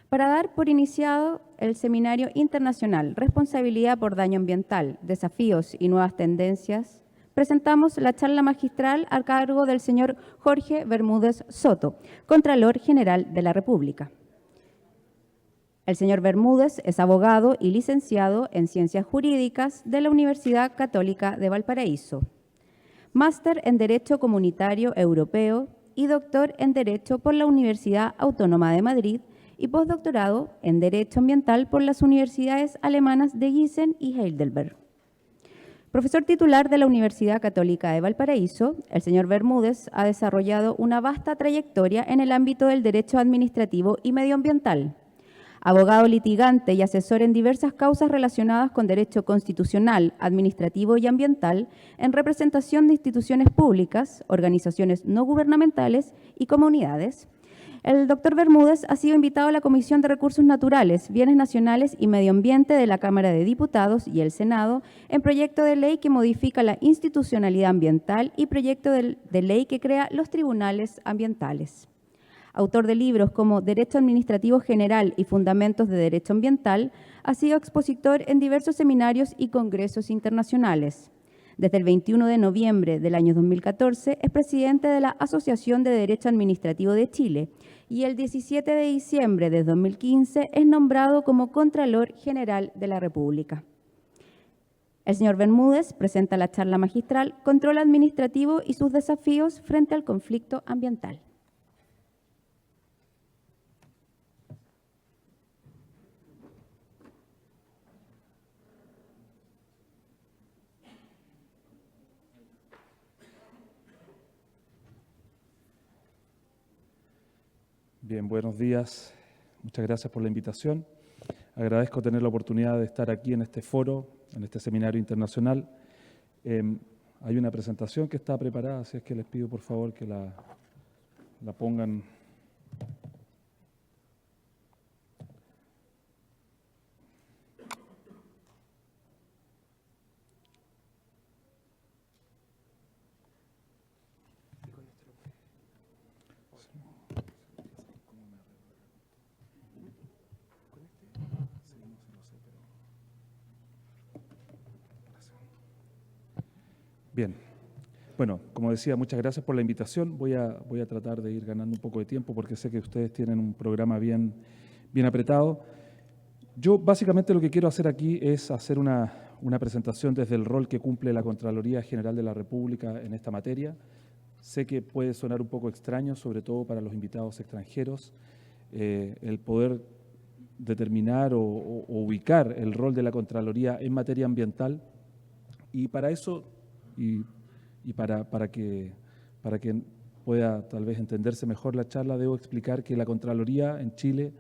Para dar por iniciado el Seminario Internacional Responsabilidad por Daño Ambiental, Desafíos y Nuevas Tendencias, presentamos la charla magistral a cargo del señor Jorge Bermúdez Soto, Contralor General de la República. El señor Bermúdez es abogado y licenciado en Ciencias Jurídicas de la Universidad Católica de Valparaíso, máster en Derecho Comunitario Europeo y doctor en Derecho por la Universidad Autónoma de Madrid y postdoctorado en Derecho Ambiental por las universidades alemanas de Gießen y Heidelberg. Profesor titular de la Universidad Católica de Valparaíso, el señor Bermúdez ha desarrollado una vasta trayectoria en el ámbito del derecho administrativo y medioambiental. Abogado litigante y asesor en diversas causas relacionadas con derecho constitucional, administrativo y ambiental, en representación de instituciones públicas, organizaciones no gubernamentales y comunidades. El doctor Bermúdez ha sido invitado a la Comisión de Recursos Naturales, Bienes Nacionales y Medio Ambiente de la Cámara de Diputados y el Senado en proyecto de ley que modifica la institucionalidad ambiental y proyecto de ley que crea los tribunales ambientales. Autor de libros como Derecho Administrativo General y Fundamentos de Derecho Ambiental, ha sido expositor en diversos seminarios y congresos internacionales. Desde el 21 de noviembre del año 2014 es presidente de la Asociación de Derecho Administrativo de Chile y el 17 de diciembre de 2015 es nombrado como Contralor General de la República. El señor Bermúdez presenta la charla magistral Control Administrativo y sus desafíos frente al conflicto ambiental. Bien, buenos días. Muchas gracias por la invitación. Agradezco tener la oportunidad de estar aquí en este foro, en este seminario internacional. Hay una presentación que está preparada, así es que les pido por favor que la pongan. Bien. Bueno, como decía, muchas gracias por la invitación. Voy a tratar de ir ganando un poco de tiempo porque sé que ustedes tienen un programa bien apretado. Yo básicamente lo que quiero hacer aquí es hacer una presentación desde el rol que cumple la Contraloría General de la República en esta materia. Sé que puede sonar un poco extraño, sobre todo para los invitados extranjeros, el poder determinar o ubicar el rol de la Contraloría en materia ambiental. Y para eso, y para que pueda tal vez entenderse mejor la charla, debo explicar que la Contraloría en Chile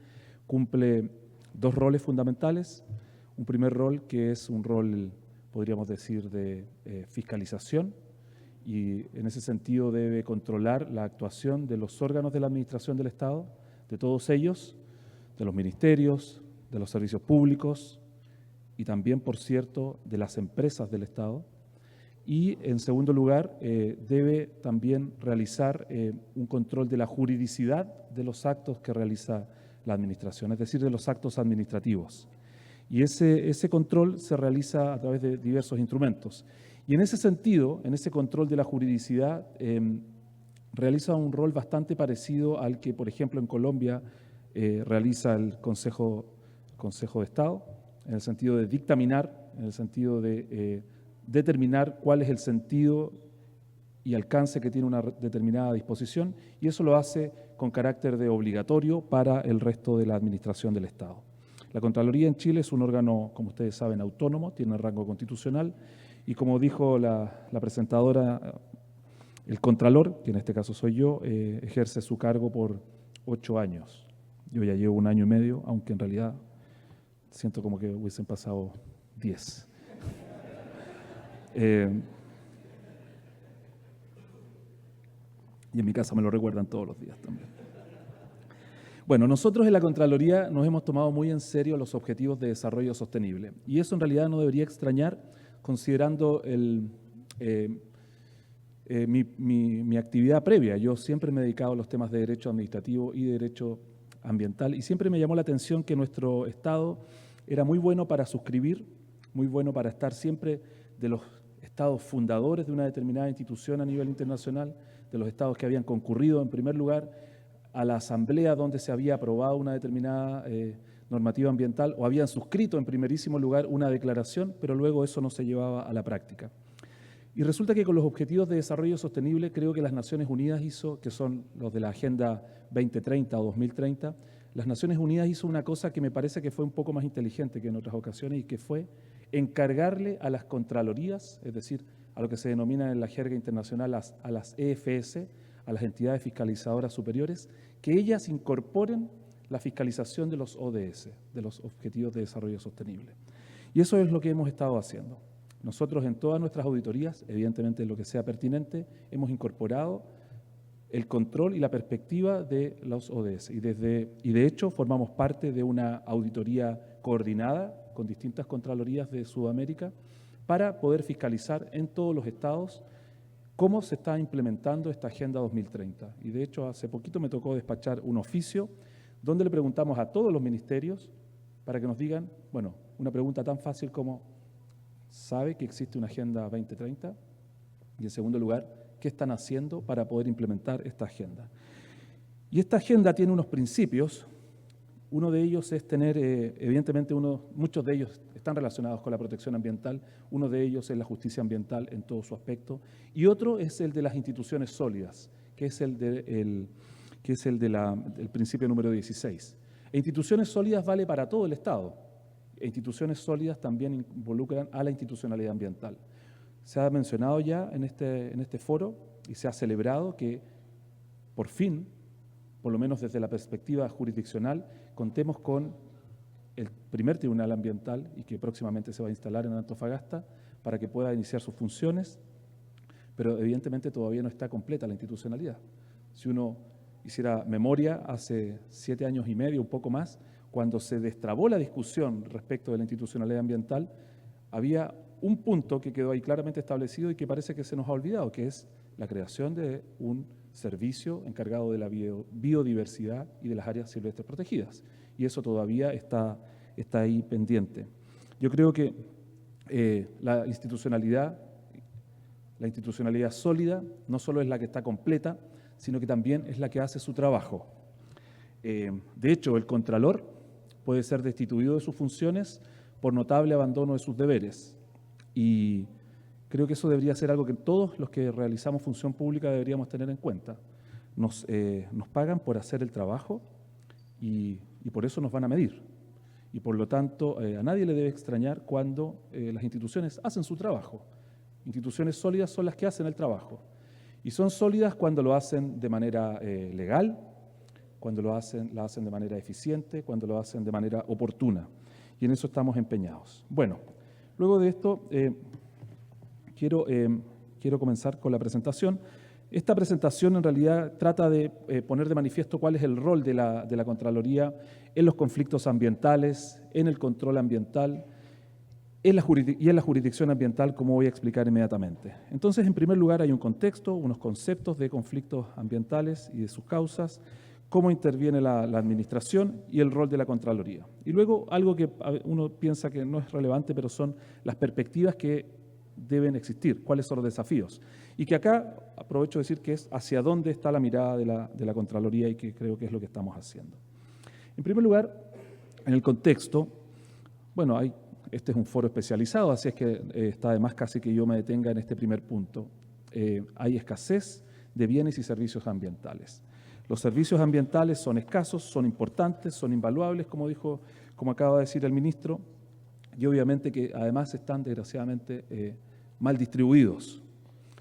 cumple dos roles fundamentales. Un primer rol que es un rol, podríamos decir, de fiscalización, y en ese sentido debe controlar la actuación de los órganos de la administración del Estado, de todos ellos, de los ministerios, de los servicios públicos y también, por cierto, de las empresas del Estado. Y, en segundo lugar, debe también realizar un control de la juridicidad de los actos que realiza la administración, es decir, de los actos administrativos. Y ese control se realiza a través de diversos instrumentos. Y en ese sentido, en ese control de la juridicidad, realiza un rol bastante parecido al que, por ejemplo, en Colombia realiza el Consejo de Estado, en el sentido de dictaminar, en el sentido de determinar cuál es el sentido y alcance que tiene una determinada disposición, y eso lo hace con carácter de obligatorio para el resto de la administración del Estado. La Contraloría en Chile es un órgano, como ustedes saben, autónomo, tiene rango constitucional, y como dijo la presentadora, el Contralor, que en este caso soy yo, ejerce su cargo por 8 años. Yo ya llevo 1 año y medio, aunque en realidad siento como que hubiesen pasado 10. Y en mi casa me lo recuerdan todos los días también. Bueno, nosotros en la Contraloría nos hemos tomado muy en serio los objetivos de desarrollo sostenible, y eso en realidad no debería extrañar considerando mi actividad previa. Yo siempre me he dedicado a los temas de derecho administrativo y de derecho ambiental, y siempre me llamó la atención que nuestro Estado era muy bueno para suscribir, muy bueno para estar siempre de los estados fundadores de una determinada institución a nivel internacional, de los estados que habían concurrido en primer lugar a la asamblea donde se había aprobado una determinada normativa ambiental, o habían suscrito en primerísimo lugar una declaración, pero luego eso no se llevaba a la práctica. Y resulta que con los Objetivos de Desarrollo Sostenible, creo que las Naciones Unidas hizo, que son los de la Agenda 2030 o 2030, las Naciones Unidas hizo una cosa que me parece que fue un poco más inteligente que en otras ocasiones, y que fue encargarle a las contralorías, es decir, a lo que se denomina en la jerga internacional a las EFS, a las entidades fiscalizadoras superiores, que ellas incorporen la fiscalización de los ODS, de los Objetivos de Desarrollo Sostenible. Y eso es lo que hemos estado haciendo. Nosotros en todas nuestras auditorías, evidentemente en lo que sea pertinente, hemos incorporado el control y la perspectiva de los ODS. Y de hecho formamos parte de una auditoría coordinada con distintas contralorías de Sudamérica para poder fiscalizar en todos los estados cómo se está implementando esta Agenda 2030. Y de hecho hace poquito me tocó despachar un oficio donde le preguntamos a todos los ministerios para que nos digan, bueno, una pregunta tan fácil como, ¿sabe que existe una Agenda 2030? Y en segundo lugar, ¿qué están haciendo para poder implementar esta agenda? Y esta agenda tiene unos principios. Uno de ellos es tener, evidentemente, muchos de ellos están relacionados con la protección ambiental. Uno de ellos es la justicia ambiental en todo su aspecto. Y otro es el de las instituciones sólidas, que es el del principio número 16. E instituciones sólidas vale para todo el Estado. E instituciones sólidas también involucran a la institucionalidad ambiental. Se ha mencionado ya en este foro y se ha celebrado que por fin, por lo menos desde la perspectiva jurisdiccional, contemos con el primer tribunal ambiental, y que próximamente se va a instalar en Antofagasta para que pueda iniciar sus funciones, pero evidentemente todavía no está completa la institucionalidad. Si uno hiciera memoria, hace 7 años y medio, un poco más, cuando se destrabó la discusión respecto de la institucionalidad ambiental, había un punto que quedó ahí claramente establecido y que parece que se nos ha olvidado, que es la creación de un servicio encargado de la biodiversidad y de las áreas silvestres protegidas. Y eso todavía está ahí pendiente. Yo creo que la institucionalidad La institucionalidad sólida no solo es la que está completa, sino que también es la que hace su trabajo. De hecho, el Contralor puede ser destituido de sus funciones por notable abandono de sus deberes. Y creo que eso debería ser algo que todos los que realizamos función pública deberíamos tener en cuenta. Nos pagan por hacer el trabajo y por eso nos van a medir. Y por lo tanto, a nadie le debe extrañar cuando las instituciones hacen su trabajo. Instituciones sólidas son las que hacen el trabajo. Y son sólidas cuando lo hacen de manera legal, cuando lo hacen de manera eficiente, cuando lo hacen de manera oportuna. Y en eso estamos empeñados. Bueno, luego de esto quiero comenzar con la presentación. Esta presentación en realidad trata de poner de manifiesto cuál es el rol de la Contraloría en los conflictos ambientales, en el control ambiental y en la jurisdicción ambiental, como voy a explicar inmediatamente. Entonces, en primer lugar, hay un contexto, unos conceptos de conflictos ambientales y de sus causas, cómo interviene la administración y el rol de la Contraloría. Y luego algo que uno piensa que no es relevante, pero son las perspectivas que deben existir, cuáles son los desafíos. Y que acá aprovecho de decir que es hacia dónde está la mirada de la Contraloría y que creo que es lo que estamos haciendo. En primer lugar, en el contexto, bueno, este es un foro especializado, así es que está de más casi que yo me detenga en este primer punto. Hay escasez de bienes y servicios ambientales. Los servicios ambientales son escasos, son importantes, son invaluables, como acaba de decir el ministro, y obviamente que además están desgraciadamente mal distribuidos.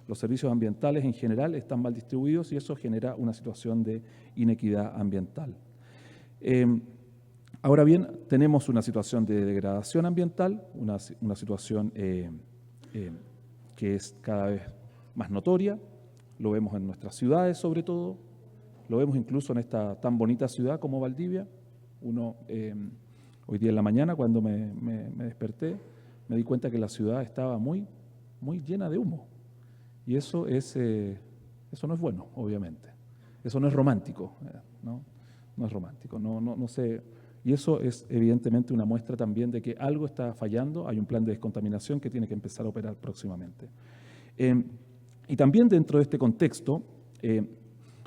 Los servicios ambientales en general están mal distribuidos y eso genera una situación de inequidad ambiental. Ahora bien, tenemos una situación de degradación ambiental, una situación que es cada vez más notoria, lo vemos en nuestras ciudades sobre todo, lo vemos incluso en esta tan bonita ciudad como Valdivia. Hoy día en la mañana cuando me desperté me di cuenta que la ciudad estaba muy llena de humo y eso no es bueno, obviamente. Eso no es romántico, ¿no? No es romántico, no sé. Y eso es evidentemente una muestra también de que algo está fallando, hay un plan de descontaminación que tiene que empezar a operar próximamente. Y también dentro de este contexto,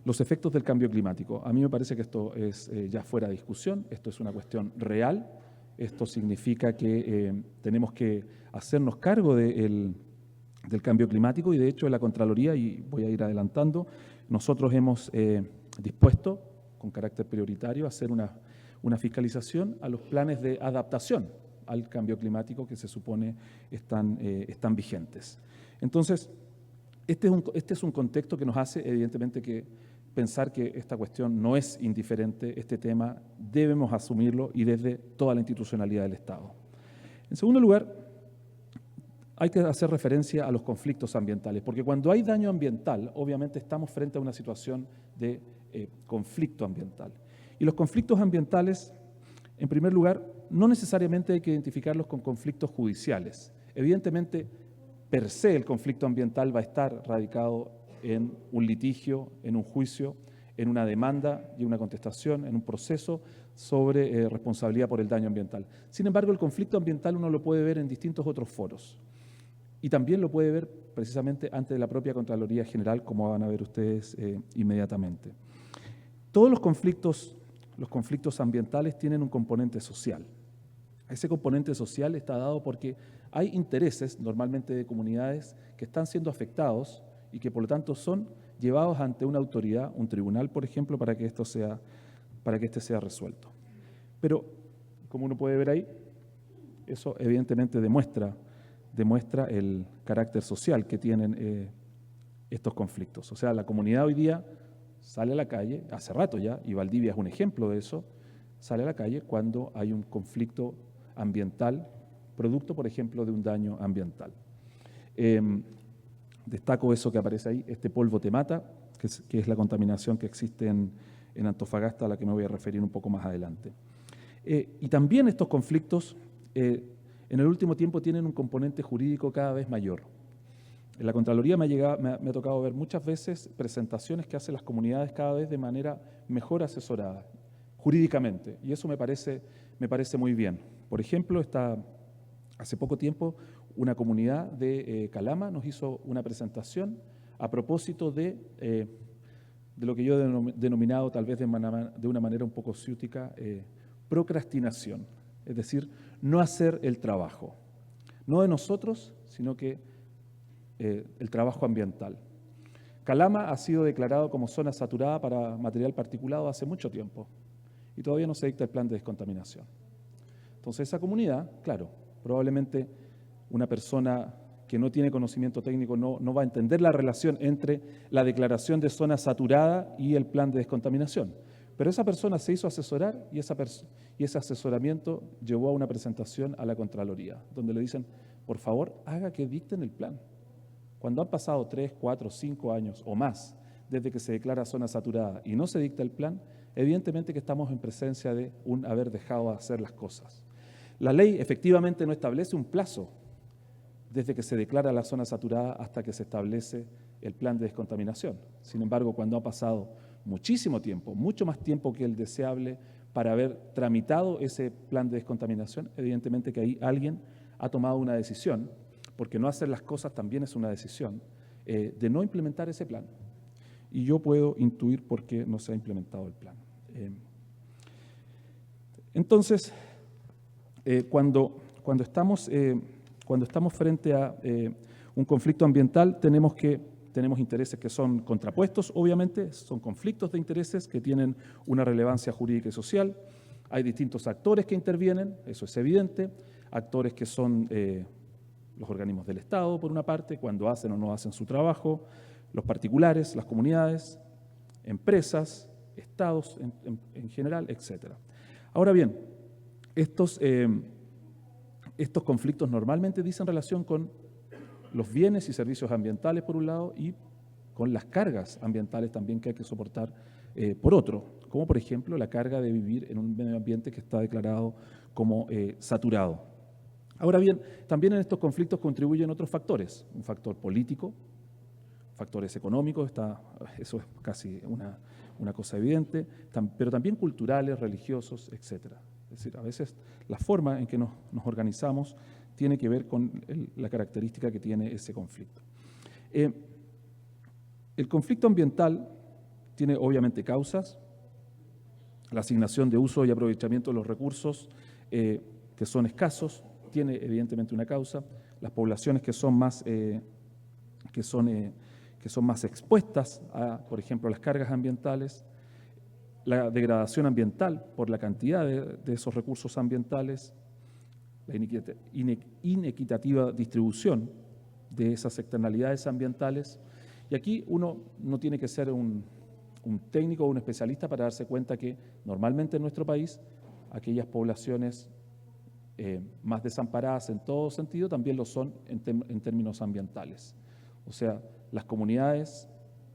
los efectos del cambio climático. A mí me parece que esto es ya fuera de discusión, esto es una cuestión real, esto significa que tenemos que hacernos cargo del cambio climático y de hecho en la Contraloría, y voy a ir adelantando, nosotros hemos dispuesto con carácter prioritario a hacer una fiscalización a los planes de adaptación al cambio climático que se supone están vigentes. Entonces, este es un contexto que nos hace evidentemente que pensar que esta cuestión no es indiferente, este tema debemos asumirlo y desde toda la institucionalidad del Estado. En segundo lugar, hay que hacer referencia a los conflictos ambientales, porque cuando hay daño ambiental, obviamente estamos frente a una situación de conflicto ambiental. Y los conflictos ambientales, en primer lugar, no necesariamente hay que identificarlos con conflictos judiciales. Evidentemente, per se el conflicto ambiental va a estar radicado en un litigio, en un juicio, en una demanda y una contestación, en un proceso sobre responsabilidad por el daño ambiental. Sin embargo, el conflicto ambiental uno lo puede ver en distintos otros foros y también lo puede ver precisamente ante la propia Contraloría General, como van a ver ustedes inmediatamente. Todos los conflictos ambientales tienen un componente social. Ese componente social está dado porque hay intereses, normalmente de comunidades, que están siendo afectados y que por lo tanto son llevados ante una autoridad, un tribunal, por ejemplo, para que este sea resuelto. Pero, como uno puede ver ahí, eso evidentemente demuestra el carácter social que tienen estos conflictos. O sea, la comunidad hoy día sale a la calle, hace rato ya, y Valdivia es un ejemplo de eso, sale a la calle cuando hay un conflicto ambiental, producto, por ejemplo, de un daño ambiental. Destaco eso que aparece ahí, este polvo te mata, que es la contaminación que existe en Antofagasta, a la que me voy a referir un poco más adelante. Y también estos conflictos, en el último tiempo, tienen un componente jurídico cada vez mayor. En la Contraloría me ha tocado ver muchas veces presentaciones que hacen las comunidades cada vez de manera mejor asesorada, jurídicamente, y eso me parece muy bien. Por ejemplo, hace poco tiempo una comunidad de Calama nos hizo una presentación a propósito de lo que yo he denominado tal vez de una manera un poco ciútica, procrastinación, es decir, no hacer el trabajo, no de nosotros, sino que el trabajo ambiental. Calama ha sido declarado como zona saturada para material particulado hace mucho tiempo y todavía no se dicta el plan de descontaminación. Entonces esa comunidad, claro, probablemente una persona que no tiene conocimiento técnico no va a entender la relación entre la declaración de zona saturada y el plan de descontaminación. Pero esa persona se hizo asesorar y ese asesoramiento llevó a una presentación a la Contraloría, donde le dicen, por favor, haga que dicten el plan. Cuando han pasado 3, 4, 5 años o más desde que se declara zona saturada y no se dicta el plan, evidentemente que estamos en presencia de un haber dejado de hacer las cosas. La ley efectivamente no establece un plazo desde que se declara la zona saturada hasta que se establece el plan de descontaminación. Sin embargo, cuando ha pasado muchísimo tiempo, mucho más tiempo que el deseable para haber tramitado ese plan de descontaminación, evidentemente que ahí alguien ha tomado una decisión, porque no hacer las cosas también es una decisión, de no implementar ese plan. Y yo puedo intuir por qué no se ha implementado el plan. Entonces, cuando estamos frente a un conflicto ambiental, tenemos intereses que son contrapuestos, obviamente, son conflictos de intereses que tienen una relevancia jurídica y social. Hay distintos actores que intervienen, eso es evidente, actores que son los organismos del Estado, por una parte, cuando hacen o no hacen su trabajo, los particulares, las comunidades, empresas, estados en general, etc. Ahora bien, estos conflictos normalmente dicen relación con los bienes y servicios ambientales, por un lado, y con las cargas ambientales también que hay que soportar, por otro, como por ejemplo la carga de vivir en un medio ambiente que está declarado como saturado. Ahora bien, también en estos conflictos contribuyen otros factores, un factor político, factores económicos, eso es casi una cosa evidente, pero también culturales, religiosos, etc. Es decir, a veces la forma en que nos organizamos tiene que ver con la característica que tiene ese conflicto. El conflicto ambiental tiene obviamente causas, la asignación de uso y aprovechamiento de los recursos que son escasos, tiene evidentemente una causa, las poblaciones que son más expuestas a, por ejemplo, las cargas ambientales, la degradación ambiental por la cantidad de esos recursos ambientales, la inequitativa distribución de esas externalidades ambientales. Y aquí uno no tiene que ser un técnico o un especialista para darse cuenta que normalmente en nuestro país aquellas poblaciones más desamparadas en todo sentido también lo son en términos ambientales. O sea, las comunidades,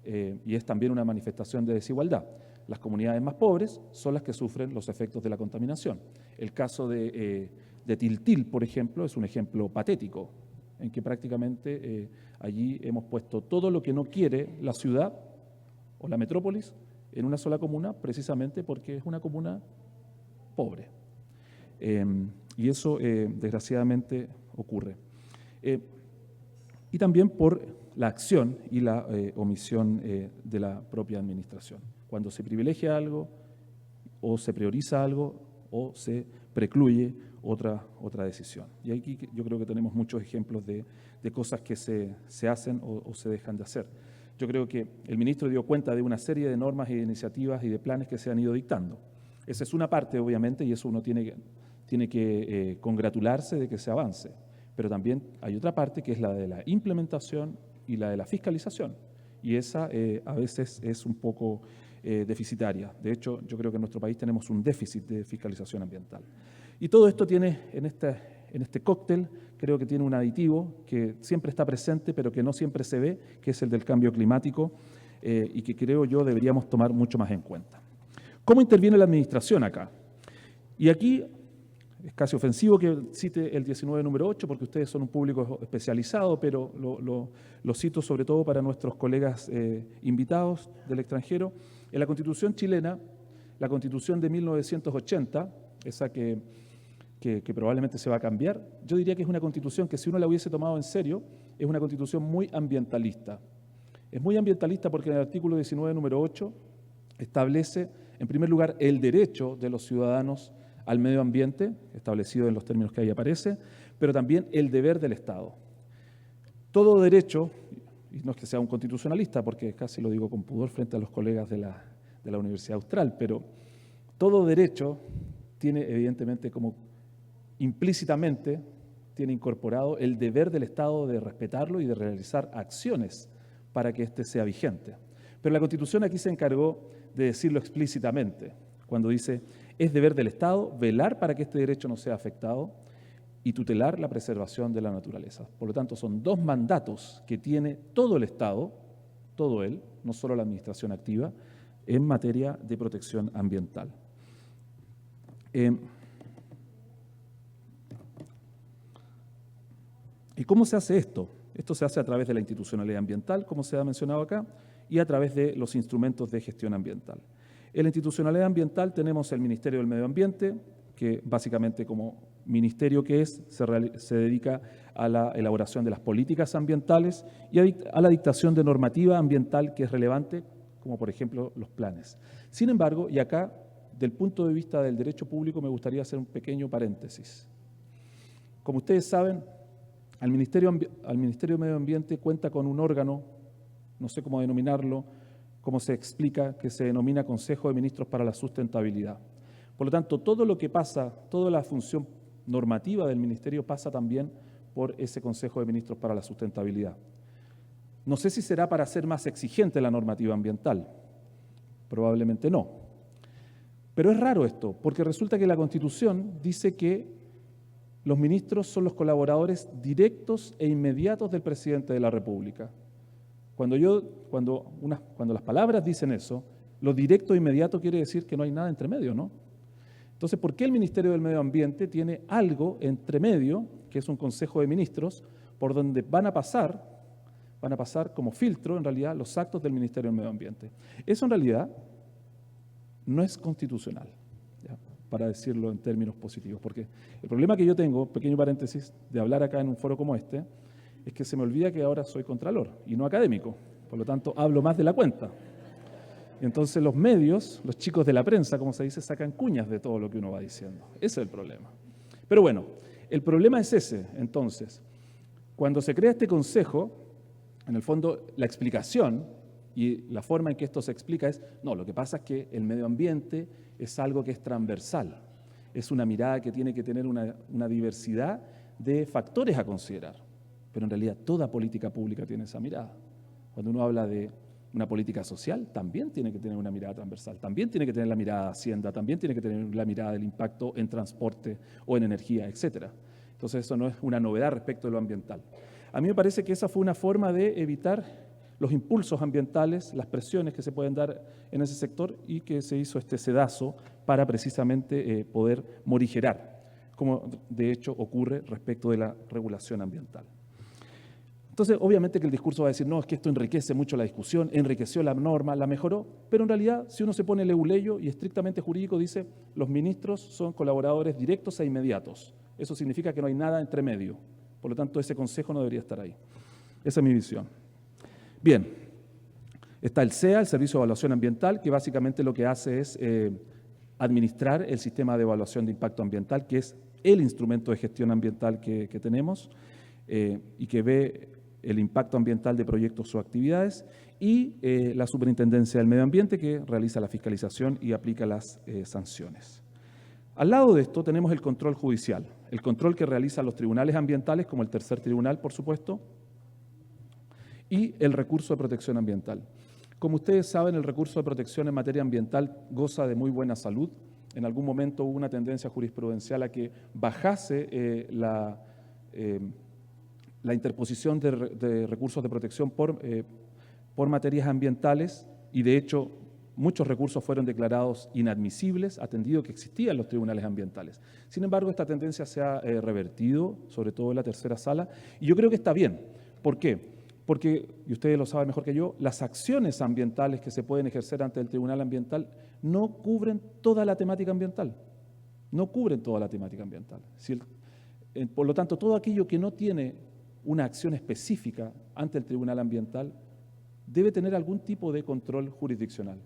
y es también una manifestación de desigualdad, las comunidades más pobres son las que sufren los efectos de la contaminación. El caso de Tiltil, por ejemplo, es un ejemplo patético, en que prácticamente allí hemos puesto todo lo que no quiere la ciudad o la metrópolis en una sola comuna, precisamente porque es una comuna pobre. Y eso, desgraciadamente, ocurre. Y también por la acción y la omisión de la propia administración. Cuando se privilegia algo, o se prioriza algo, o se precluye otra decisión. Y aquí yo creo que tenemos muchos ejemplos de cosas que se hacen o se dejan de hacer. Yo creo que el ministro dio cuenta de una serie de normas y de iniciativas y de planes que se han ido dictando. Esa es una parte, obviamente, y eso uno tiene que congratularse de que se avance. Pero también hay otra parte que es la de la implementación y la de la fiscalización. Y esa a veces es un poco deficitaria. De hecho, yo creo que en nuestro país tenemos un déficit de fiscalización ambiental. Y todo esto tiene, en este cóctel, creo que tiene un aditivo que siempre está presente, pero que no siempre se ve, que es el del cambio climático, y que creo yo deberíamos tomar mucho más en cuenta. ¿Cómo interviene la administración acá? Y aquí es casi ofensivo que cite el 19 número 8, porque ustedes son un público especializado, pero lo cito sobre todo para nuestros colegas invitados del extranjero. En la Constitución chilena, la Constitución de 1980, esa que que probablemente se va a cambiar, yo diría que es una Constitución que si uno la hubiese tomado en serio, es una Constitución muy ambientalista. Es muy ambientalista porque en el artículo 19, número 8, establece, en primer lugar, el derecho de los ciudadanos al medio ambiente, establecido en los términos que ahí aparece, pero también el deber del Estado. Todo derecho, y no es que sea un constitucionalista, porque casi lo digo con pudor frente a los colegas de la Universidad Austral, pero todo derecho tiene evidentemente como implícitamente tiene incorporado el deber del Estado de respetarlo y de realizar acciones para que éste sea vigente. Pero la Constitución aquí se encargó de decirlo explícitamente, cuando dice, es deber del Estado velar para que este derecho no sea afectado y tutelar la preservación de la naturaleza. Por lo tanto, son dos mandatos que tiene todo el Estado, todo él, no solo la administración activa, en materia de protección ambiental. ¿Y cómo se hace esto? Esto se hace a través de la institucionalidad ambiental, como se ha mencionado acá, y a través de los instrumentos de gestión ambiental. En la institucionalidad ambiental tenemos el Ministerio del Medio Ambiente, que básicamente como ministerio que es, se dedica a la elaboración de las políticas ambientales y a la dictación de normativa ambiental que es relevante, como por ejemplo los planes. Sin embargo, y acá, del punto de vista del derecho público, me gustaría hacer un pequeño paréntesis. Como ustedes saben, al Ministerio de Medio Ambiente cuenta con un órgano, no sé cómo denominarlo, como se explica, que se denomina Consejo de Ministros para la Sustentabilidad. Por lo tanto, todo lo que pasa, toda la función normativa del Ministerio pasa también por ese Consejo de Ministros para la Sustentabilidad. No sé si será para ser más exigente la normativa ambiental, probablemente no. Pero es raro esto, porque resulta que la Constitución dice que los ministros son los colaboradores directos e inmediatos del presidente de la República. Cuando las palabras dicen eso, lo directo e inmediato quiere decir que no hay nada entre medio, ¿no? Entonces, ¿por qué el Ministerio del Medio Ambiente tiene algo entre medio, que es un Consejo de Ministros, por donde van a pasar como filtro, en realidad, los actos del Ministerio del Medio Ambiente? Eso, en realidad, no es constitucional, ¿ya? Para decirlo en términos positivos, porque el problema que yo tengo, pequeño paréntesis, de hablar acá en un foro como este, es que se me olvida que ahora soy contralor y no académico, por lo tanto hablo más de la cuenta. Y entonces los medios, los chicos de la prensa, como se dice, sacan cuñas de todo lo que uno va diciendo. Ese es el problema. Pero bueno, el problema es ese, entonces. Cuando se crea este consejo, en el fondo la explicación y la forma en que esto se explica es, no, lo que pasa es que el medio ambiente es algo que es transversal, es una mirada que tiene que tener una diversidad de factores a considerar. Pero en realidad toda política pública tiene esa mirada. Cuando uno habla de una política social, también tiene que tener una mirada transversal, también tiene que tener la mirada de Hacienda, también tiene que tener la mirada del impacto en transporte o en energía, etc. Entonces eso no es una novedad respecto de lo ambiental. A mí me parece que esa fue una forma de evitar los impulsos ambientales, las presiones que se pueden dar en ese sector y que se hizo este sedazo para precisamente poder morigerar, como de hecho ocurre respecto de la regulación ambiental. Entonces, obviamente que el discurso va a decir, no, es que esto enriquece mucho la discusión, enriqueció la norma, la mejoró, pero en realidad, si uno se pone leguleyo y estrictamente jurídico, dice, los ministros son colaboradores directos e inmediatos. Eso significa que no hay nada entre medio. Por lo tanto, ese consejo no debería estar ahí. Esa es mi visión. Bien, está el SEA, el Servicio de Evaluación Ambiental, que básicamente lo que hace es administrar el sistema de evaluación de impacto ambiental, que es el instrumento de gestión ambiental que tenemos y que ve el impacto ambiental de proyectos o actividades, y la Superintendencia del Medio Ambiente, que realiza la fiscalización y aplica las sanciones. Al lado de esto tenemos el control judicial, el control que realizan los tribunales ambientales, como el tercer tribunal, por supuesto, y el recurso de protección ambiental. Como ustedes saben, el recurso de protección en materia ambiental goza de muy buena salud. En algún momento hubo una tendencia jurisprudencial a que bajase la interposición de recursos de protección por materias ambientales, y de hecho muchos recursos fueron declarados inadmisibles, atendido que existían los tribunales ambientales. Sin embargo, esta tendencia se ha revertido, sobre todo en la tercera sala, y yo creo que está bien. ¿Por qué? Porque, y ustedes lo saben mejor que yo, las acciones ambientales que se pueden ejercer ante el tribunal ambiental no cubren toda la temática ambiental. no cubren toda la temática ambiental. Por lo tanto, todo aquello que no tiene una acción específica ante el Tribunal Ambiental debe tener algún tipo de control jurisdiccional.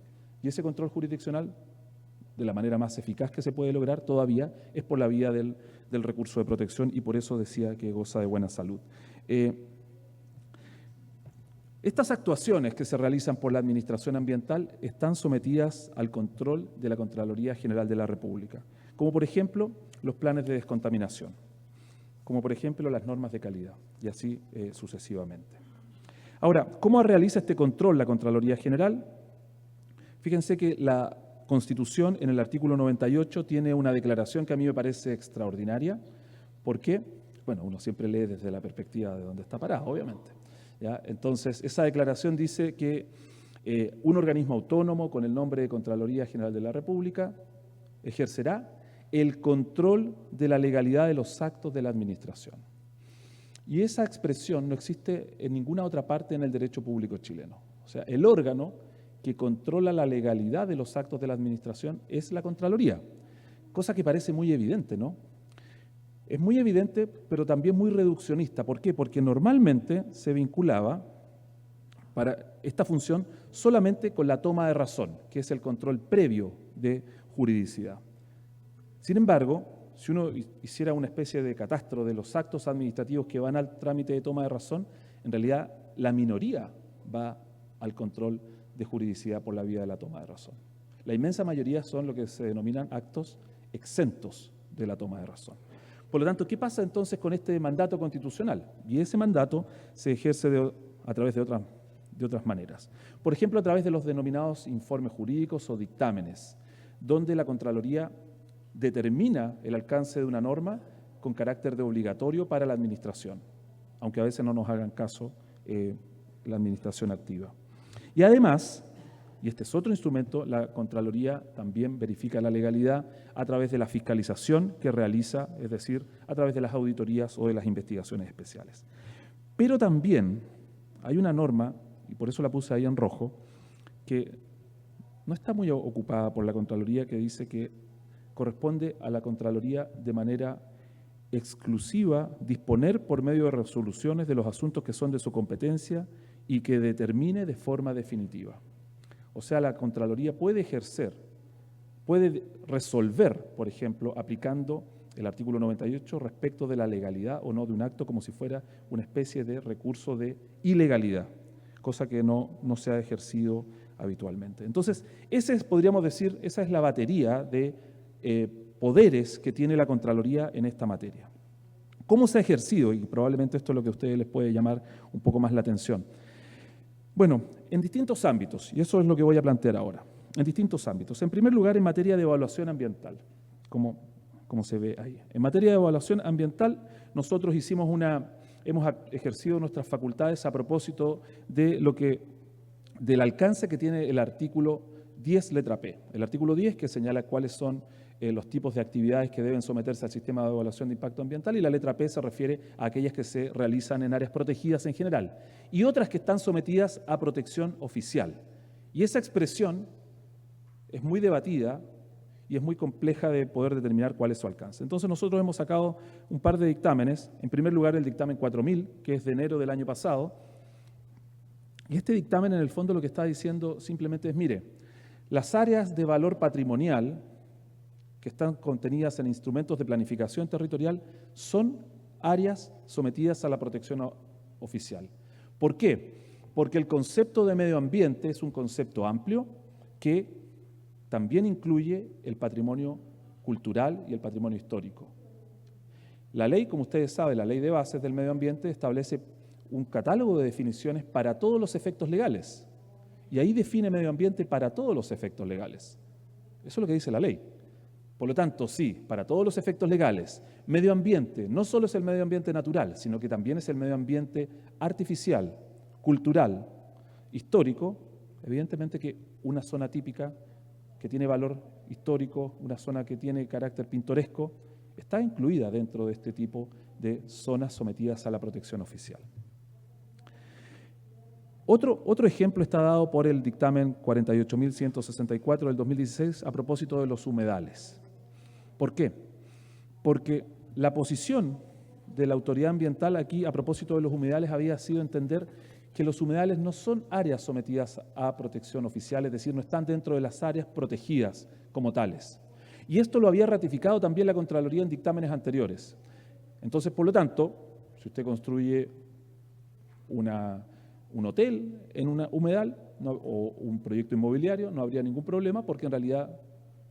Y ese control jurisdiccional, de la manera más eficaz que se puede lograr todavía, es por la vía del recurso de protección, y por eso decía que goza de buena salud. Estas actuaciones que se realizan por la Administración Ambiental están sometidas al control de la Contraloría General de la República, como por ejemplo los planes de descontaminación, como por ejemplo las normas de calidad, y así sucesivamente. Ahora, ¿cómo realiza este control la Contraloría General? Fíjense que la Constitución, en el artículo 98, tiene una declaración que a mí me parece extraordinaria. ¿Por qué? Bueno, uno siempre lee desde la perspectiva de donde está parado, obviamente, ¿ya? Entonces, esa declaración dice que un organismo autónomo con el nombre de Contraloría General de la República ejercerá el control de la legalidad de los actos de la Administración. Y esa expresión no existe en ninguna otra parte en el derecho público chileno. O sea, el órgano que controla la legalidad de los actos de la Administración es la Contraloría, cosa que parece muy evidente, ¿no? Es muy evidente, pero también muy reduccionista. ¿Por qué? Porque normalmente se vinculaba para esta función solamente con la toma de razón, que es el control previo de juridicidad. Sin embargo, si uno hiciera una especie de catastro de los actos administrativos que van al trámite de toma de razón, en realidad la minoría va al control de juridicidad por la vía de la toma de razón. La inmensa mayoría son lo que se denominan actos exentos de la toma de razón. Por lo tanto, ¿qué pasa entonces con este mandato constitucional? Y ese mandato se ejerce a través de otras maneras. Por ejemplo, a través de los denominados informes jurídicos o dictámenes, donde la Contraloría determina el alcance de una norma con carácter de obligatorio para la Administración, aunque a veces no nos hagan caso la Administración activa. Y además, y este es otro instrumento, la Contraloría también verifica la legalidad a través de la fiscalización que realiza, es decir, a través de las auditorías o de las investigaciones especiales. Pero también hay una norma, y por eso la puse ahí en rojo, que no está muy ocupada por la Contraloría, que dice que corresponde a la Contraloría de manera exclusiva disponer por medio de resoluciones de los asuntos que son de su competencia y que determine de forma definitiva. O sea, la Contraloría puede resolver, por ejemplo, aplicando el artículo 98 respecto de la legalidad o no de un acto como si fuera una especie de recurso de ilegalidad, cosa que no se ha ejercido habitualmente. Entonces, podríamos decir, esa es la batería de poderes que tiene la Contraloría en esta materia. ¿Cómo se ha ejercido? Y probablemente esto es lo que a ustedes les puede llamar un poco más la atención. Bueno, en distintos ámbitos, y eso es lo que voy a plantear ahora, en distintos ámbitos. En primer lugar, en materia de evaluación ambiental, como se ve ahí. En materia de evaluación ambiental, nosotros hemos ejercido nuestras facultades a propósito del alcance que tiene el artículo 10, letra P. El artículo 10 que señala cuáles son los tipos de actividades que deben someterse al sistema de evaluación de impacto ambiental, y la letra P se refiere a aquellas que se realizan en áreas protegidas en general y otras que están sometidas a protección oficial. Y esa expresión es muy debatida y es muy compleja de poder determinar cuál es su alcance. Entonces nosotros hemos sacado un par de dictámenes. En primer lugar, el dictamen 4000, que es de enero del año pasado. Y este dictamen, en el fondo, lo que está diciendo simplemente es, mire, las áreas de valor patrimonial que están contenidas en instrumentos de planificación territorial son áreas sometidas a la protección oficial. ¿Por qué? Porque el concepto de medio ambiente es un concepto amplio que también incluye el patrimonio cultural y el patrimonio histórico. La ley, como ustedes saben, la Ley de Bases del Medio Ambiente establece un catálogo de definiciones para todos los efectos legales. Y ahí define medio ambiente para todos los efectos legales. Eso es lo que dice la ley. Por lo tanto, sí, para todos los efectos legales, medio ambiente no solo es el medio ambiente natural, sino que también es el medio ambiente artificial, cultural, histórico. Evidentemente que una zona típica que tiene valor histórico, una zona que tiene carácter pintoresco, está incluida dentro de este tipo de zonas sometidas a la protección oficial. Otro ejemplo está dado por el dictamen 48.164 del 2016 a propósito de los humedales. ¿Por qué? Porque la posición de la autoridad ambiental aquí, a propósito de los humedales, había sido entender que los humedales no son áreas sometidas a protección oficial, es decir, no están dentro de las áreas protegidas como tales. Y esto lo había ratificado también la Contraloría en dictámenes anteriores. Entonces, por lo tanto, si usted construye un hotel en un humedal o un proyecto inmobiliario, no habría ningún problema porque en realidad,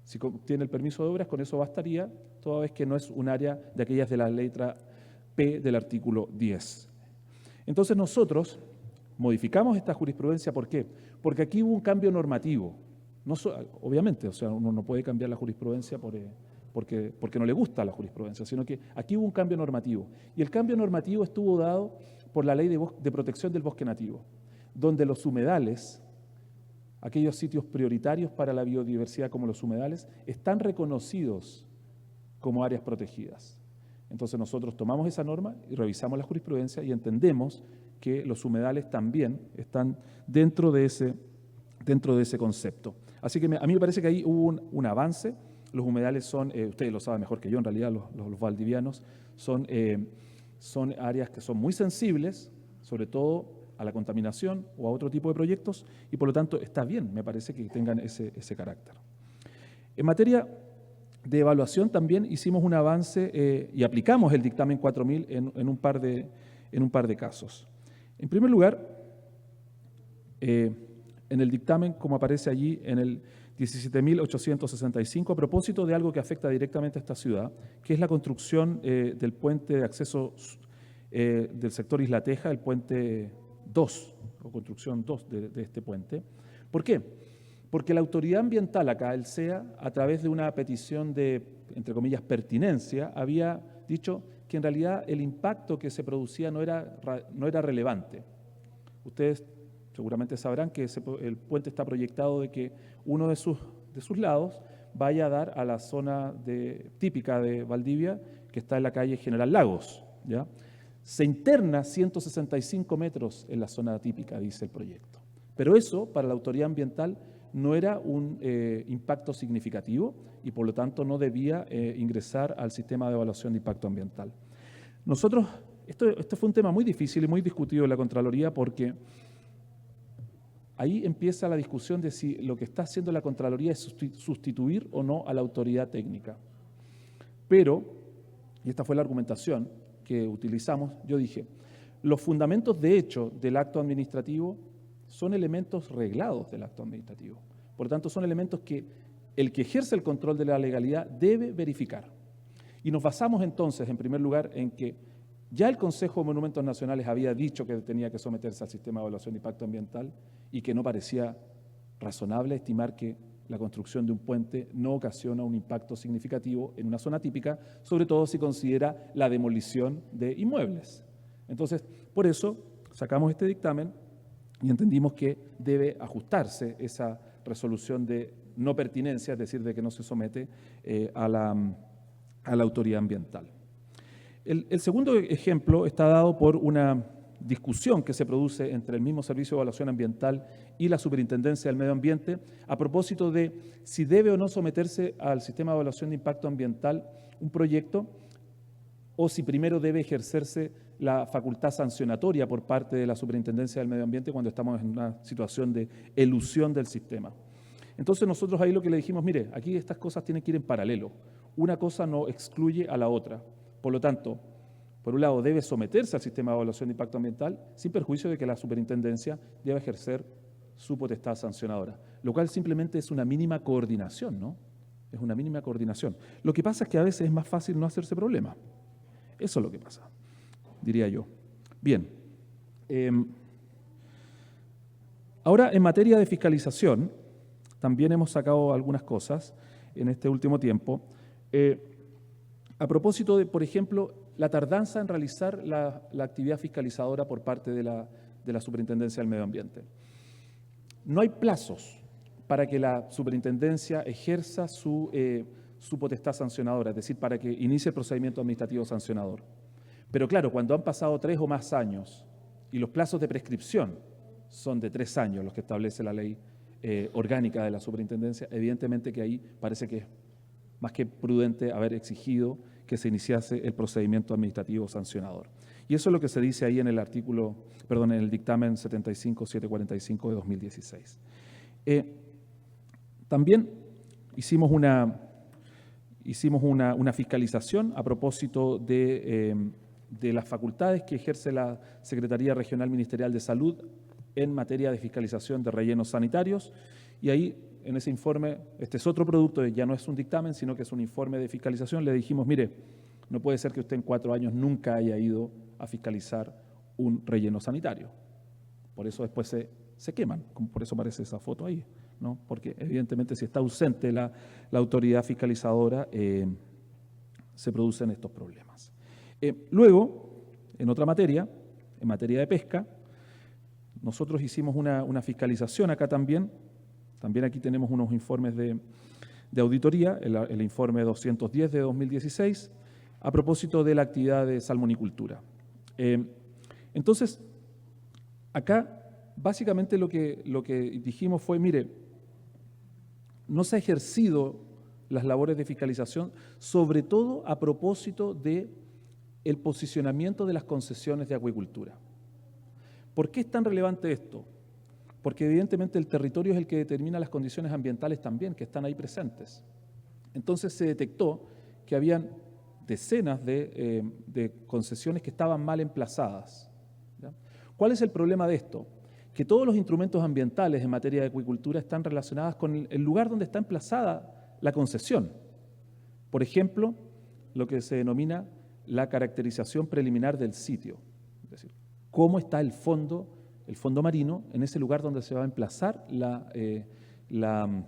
si tiene el permiso de obras, con eso bastaría, toda vez que no es un área de aquellas de la letra P del artículo 10. Entonces nosotros modificamos esta jurisprudencia, ¿por qué? Porque aquí hubo un cambio normativo. Obviamente, o sea, uno no puede cambiar la jurisprudencia porque no le gusta la jurisprudencia, sino que aquí hubo un cambio normativo. Y el cambio normativo estuvo dado por la Ley de Protección del Bosque Nativo, donde los humedales, aquellos sitios prioritarios para la biodiversidad como los humedales, están reconocidos como áreas protegidas. Entonces nosotros tomamos esa norma y revisamos la jurisprudencia y entendemos que los humedales también están dentro de ese concepto. Así que a mí me parece que ahí hubo un avance. Los humedales son, ustedes lo saben mejor que yo, en realidad los valdivianos son áreas que son muy sensibles, sobre todo a la contaminación o a otro tipo de proyectos, y por lo tanto está bien, me parece que tengan ese carácter. En materia de evaluación también hicimos un avance y aplicamos el dictamen 4000 en un par de casos. En primer lugar, en el dictamen, como aparece allí en el 17.865, a propósito de algo que afecta directamente a esta ciudad, que es la construcción del puente de acceso del sector Isla Teja, el puente 2, o construcción 2 de este puente. ¿Por qué? Porque la autoridad ambiental acá, el CEA, a través de una petición de, entre comillas, pertinencia, había dicho que en realidad el impacto que se producía no era relevante. Ustedes seguramente sabrán que el puente está proyectado de que uno de sus lados vaya a dar a la zona típica de Valdivia, que está en la calle General Lagos, ¿ya? Se interna 165 metros en la zona típica, dice el proyecto. Pero eso, para la autoridad ambiental, no era un impacto significativo y por lo tanto no debía ingresar al sistema de evaluación de impacto ambiental. Nosotros, esto fue un tema muy difícil y muy discutido en la Contraloría porque ahí empieza la discusión de si lo que está haciendo la Contraloría es sustituir o no a la autoridad técnica. Pero, y esta fue la argumentación que utilizamos, yo dije, los fundamentos de hecho del acto administrativo son elementos reglados del acto administrativo. Por lo tanto, son elementos que el que ejerce el control de la legalidad debe verificar. Y nos basamos entonces, en primer lugar, en que ya el Consejo de Monumentos Nacionales había dicho que tenía que someterse al sistema de evaluación de impacto ambiental y que no parecía razonable estimar que la construcción de un puente no ocasiona un impacto significativo en una zona típica, sobre todo si considera la demolición de inmuebles. Entonces, por eso sacamos este dictamen y entendimos que debe ajustarse esa resolución de no pertinencia, es decir, de que no se somete a la autoridad ambiental. El segundo ejemplo está dado por una discusión que se produce entre el mismo Servicio de Evaluación Ambiental y la Superintendencia del Medio Ambiente a propósito de si debe o no someterse al sistema de evaluación de impacto ambiental un proyecto o si primero debe ejercerse la facultad sancionatoria por parte de la Superintendencia del Medio Ambiente cuando estamos en una situación de elusión del sistema. Entonces nosotros ahí lo que le dijimos, mire, aquí estas cosas tienen que ir en paralelo. Una cosa no excluye a la otra. Por lo tanto, por un lado, debe someterse al sistema de evaluación de impacto ambiental sin perjuicio de que la superintendencia deba ejercer su potestad sancionadora, lo cual simplemente es una mínima coordinación, ¿no? Es una mínima coordinación. Lo que pasa es que a veces es más fácil no hacerse problema. Eso es lo que pasa, diría yo. Bien. Ahora, en materia de fiscalización, también hemos sacado algunas cosas en este último tiempo. A propósito de, por ejemplo, la tardanza en realizar la actividad fiscalizadora por parte de la Superintendencia del Medio Ambiente. No hay plazos para que la Superintendencia ejerza su potestad sancionadora, es decir, para que inicie el procedimiento administrativo sancionador. Pero claro, cuando han pasado 3 o más años y los plazos de prescripción son de 3 años, los que establece la ley orgánica de la Superintendencia, evidentemente que ahí parece que más que prudente haber exigido que se iniciase el procedimiento administrativo sancionador. Y eso es lo que se dice ahí en el en el dictamen 75745 de 2016. También hicimos una fiscalización a propósito de las facultades que ejerce la Secretaría Regional Ministerial de Salud en materia de fiscalización de rellenos sanitarios. Y ahí, en ese informe, este es otro producto, ya no es un dictamen, sino que es un informe de fiscalización. Le dijimos, mire, no puede ser que usted en 4 años nunca haya ido a fiscalizar un relleno sanitario. Por eso después se queman, por eso aparece esa foto ahí, ¿no? Porque evidentemente si está ausente la autoridad fiscalizadora, se producen estos problemas. Luego, en otra materia, en materia de pesca, nosotros hicimos una fiscalización acá también. También aquí tenemos unos informes de auditoría, el informe 210 de 2016, a propósito de la actividad de salmonicultura. Entonces, acá básicamente lo que dijimos fue, mire, no se ha ejercido las labores de fiscalización, sobre todo a propósito de el posicionamiento de las concesiones de acuicultura. ¿Por qué es tan relevante esto? Porque evidentemente el territorio es el que determina las condiciones ambientales también, que están ahí presentes. Entonces se detectó que habían decenas de concesiones que estaban mal emplazadas, ¿ya? ¿Cuál es el problema de esto? Que todos los instrumentos ambientales en materia de acuicultura están relacionados con el lugar donde está emplazada la concesión. Por ejemplo, lo que se denomina la caracterización preliminar del sitio, es decir, cómo está el fondo marino en ese lugar donde se va a emplazar la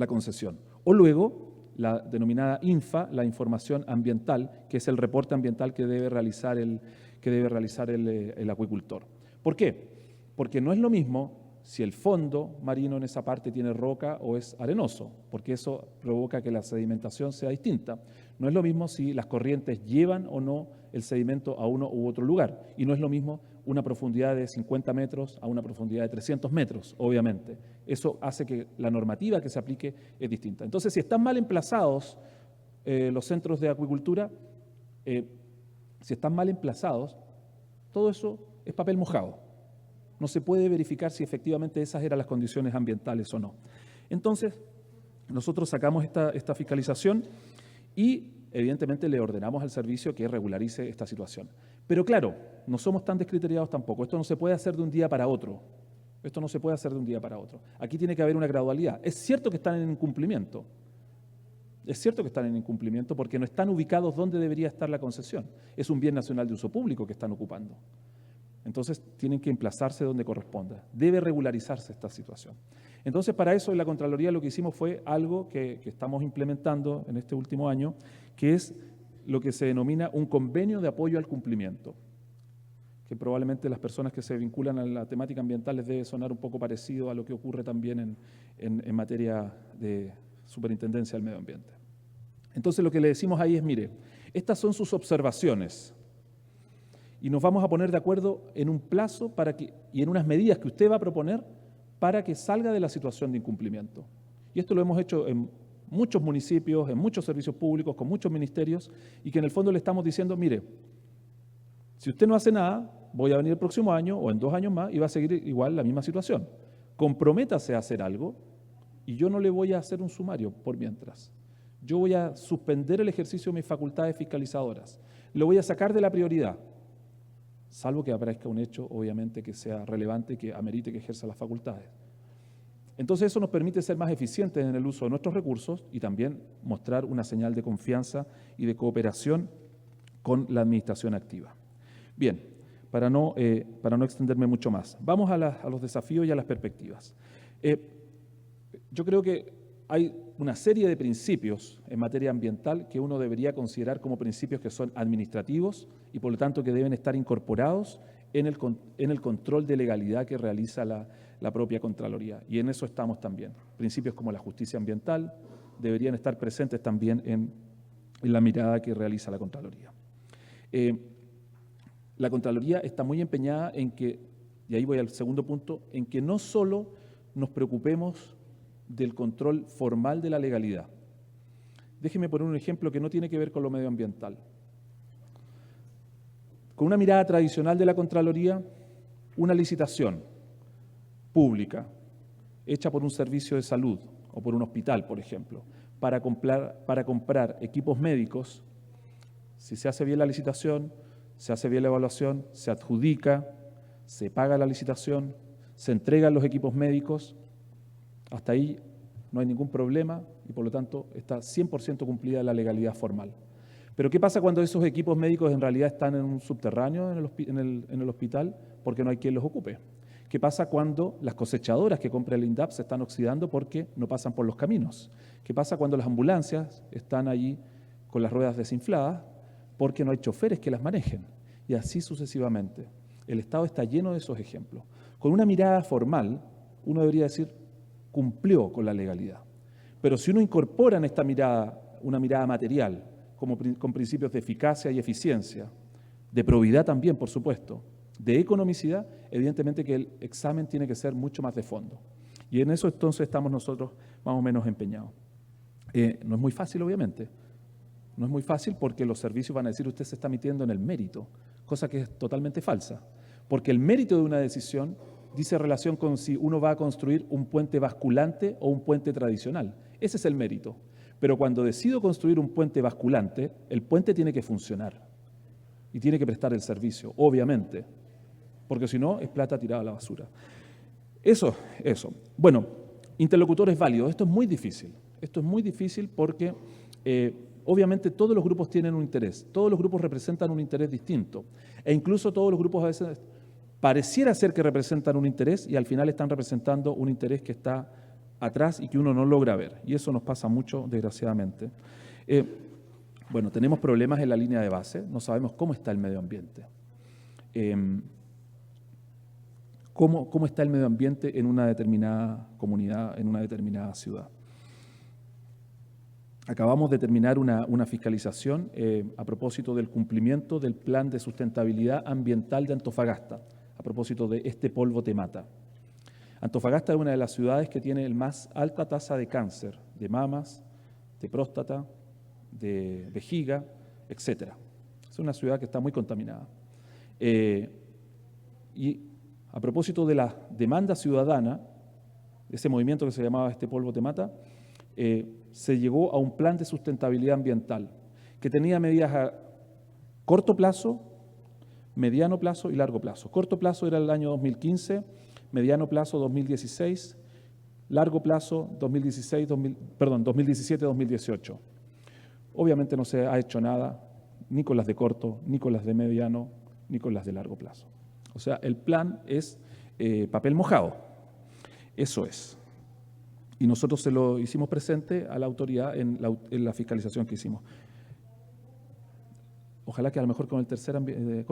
concesión. O luego, la denominada INFA, la información ambiental, que es el reporte ambiental que debe realizar el acuicultor. ¿Por qué? Porque no es lo mismo si el fondo marino en esa parte tiene roca o es arenoso, porque eso provoca que la sedimentación sea distinta. No es lo mismo si las corrientes llevan o no el sedimento a uno u otro lugar, y no es lo mismo una profundidad de 50 metros a una profundidad de 300 metros, obviamente. Eso hace que la normativa que se aplique es distinta. Entonces, si están mal emplazados los centros de acuicultura, si están mal emplazados, todo eso es papel mojado. No se puede verificar si efectivamente esas eran las condiciones ambientales o no. Entonces, nosotros sacamos esta fiscalización y evidentemente le ordenamos al servicio que regularice esta situación. Pero claro, no somos tan descriteriados tampoco. Esto no se puede hacer de un día para otro. Esto no se puede hacer de un día para otro. Aquí tiene que haber una gradualidad. Es cierto que están en incumplimiento. Es cierto que están en incumplimiento porque no están ubicados donde debería estar la concesión. Es un bien nacional de uso público que están ocupando. Entonces, tienen que emplazarse donde corresponda. Debe regularizarse esta situación. Entonces, para eso en la Contraloría lo que hicimos fue algo que estamos implementando en este último año, que es lo que se denomina un convenio de apoyo al cumplimiento, que probablemente las personas que se vinculan a la temática ambiental les debe sonar un poco parecido a lo que ocurre también en materia de superintendencia del medio ambiente. Entonces, lo que le decimos ahí es, mire, estas son sus observaciones, y nos vamos a poner de acuerdo en un plazo y en unas medidas que usted va a proponer para que salga de la situación de incumplimiento. Y esto lo hemos hecho en muchos municipios, en muchos servicios públicos, con muchos ministerios, y que en el fondo le estamos diciendo, mire, si usted no hace nada, voy a venir el próximo año o en 2 años más y va a seguir igual la misma situación. Comprométase a hacer algo y yo no le voy a hacer un sumario por mientras. Yo voy a suspender el ejercicio de mis facultades fiscalizadoras. Lo voy a sacar de la prioridad, salvo que aparezca un hecho, obviamente, que sea relevante, que amerite que ejerza las facultades. Entonces eso nos permite ser más eficientes en el uso de nuestros recursos y también mostrar una señal de confianza y de cooperación con la administración activa. Bien, para no extenderme mucho más, vamos a los desafíos y a las perspectivas. Yo creo que hay una serie de principios en materia ambiental que uno debería considerar como principios que son administrativos y por lo tanto que deben estar incorporados en el control de legalidad que realiza la propia Contraloría. Y en eso estamos también. Principios como la justicia ambiental deberían estar presentes también en la mirada que realiza la Contraloría. La Contraloría está muy empeñada en que, y ahí voy al segundo punto, en que no solo nos preocupemos del control formal de la legalidad. Déjeme poner un ejemplo que no tiene que ver con lo medioambiental. Con una mirada tradicional de la Contraloría, una licitación pública hecha por un servicio de salud o por un hospital, por ejemplo, para comprar equipos médicos, si se hace bien la licitación, se hace bien la evaluación, se adjudica, se paga la licitación, se entregan los equipos médicos, hasta ahí no hay ningún problema y por lo tanto está 100% cumplida la legalidad formal. Pero ¿qué pasa cuando esos equipos médicos en realidad están en un subterráneo en el hospital porque no hay quien los ocupe? ¿Qué pasa cuando las cosechadoras que compra el INDAP se están oxidando porque no pasan por los caminos? ¿Qué pasa cuando las ambulancias están allí con las ruedas desinfladas porque no hay choferes que las manejen? Y así sucesivamente. El Estado está lleno de esos ejemplos. Con una mirada formal, uno debería decir, cumplió con la legalidad. Pero si uno incorpora en esta mirada una mirada material, con principios de eficacia y eficiencia, de probidad también, por supuesto, de economicidad, evidentemente que el examen tiene que ser mucho más de fondo. Y en eso entonces estamos nosotros más o menos empeñados. No es muy fácil, obviamente. No es muy fácil porque los servicios van a decir usted se está metiendo en el mérito, cosa que es totalmente falsa. Porque el mérito de una decisión dice relación con si uno va a construir un puente basculante o un puente tradicional. Ese es el mérito. Pero cuando decido construir un puente basculante, el puente tiene que funcionar y tiene que prestar el servicio, obviamente, porque si no es plata tirada a la basura. Eso. Bueno, interlocutores válidos, esto es muy difícil. Esto es muy difícil porque obviamente todos los grupos tienen un interés, todos los grupos representan un interés distinto e incluso todos los grupos a veces pareciera ser que representan un interés y al final están representando un interés que está atrás y que uno no logra ver. Y eso nos pasa mucho, desgraciadamente. Bueno, tenemos problemas en la línea de base, no sabemos cómo está el medio ambiente. ¿Cómo está el medio ambiente en una determinada comunidad, en una determinada ciudad? Acabamos de terminar una fiscalización a propósito del cumplimiento del Plan de Sustentabilidad Ambiental de Antofagasta, a propósito de Este polvo te mata. Antofagasta es una de las ciudades que tiene la más alta tasa de cáncer, de mamas, de próstata, de vejiga, etc. Es una ciudad que está muy contaminada. Y a propósito de la demanda ciudadana, ese movimiento que se llamaba Este polvo te mata, se llegó a un plan de sustentabilidad ambiental que tenía medidas a corto plazo, mediano plazo y largo plazo. Corto plazo era el año 2015, mediano plazo 2016, largo plazo 2017-2018. Obviamente no se ha hecho nada, ni con las de corto, ni con las de mediano, ni con las de largo plazo. O sea, el plan es papel mojado, eso es. Y nosotros se lo hicimos presente a la autoridad en la fiscalización que hicimos. Ojalá que a lo mejor con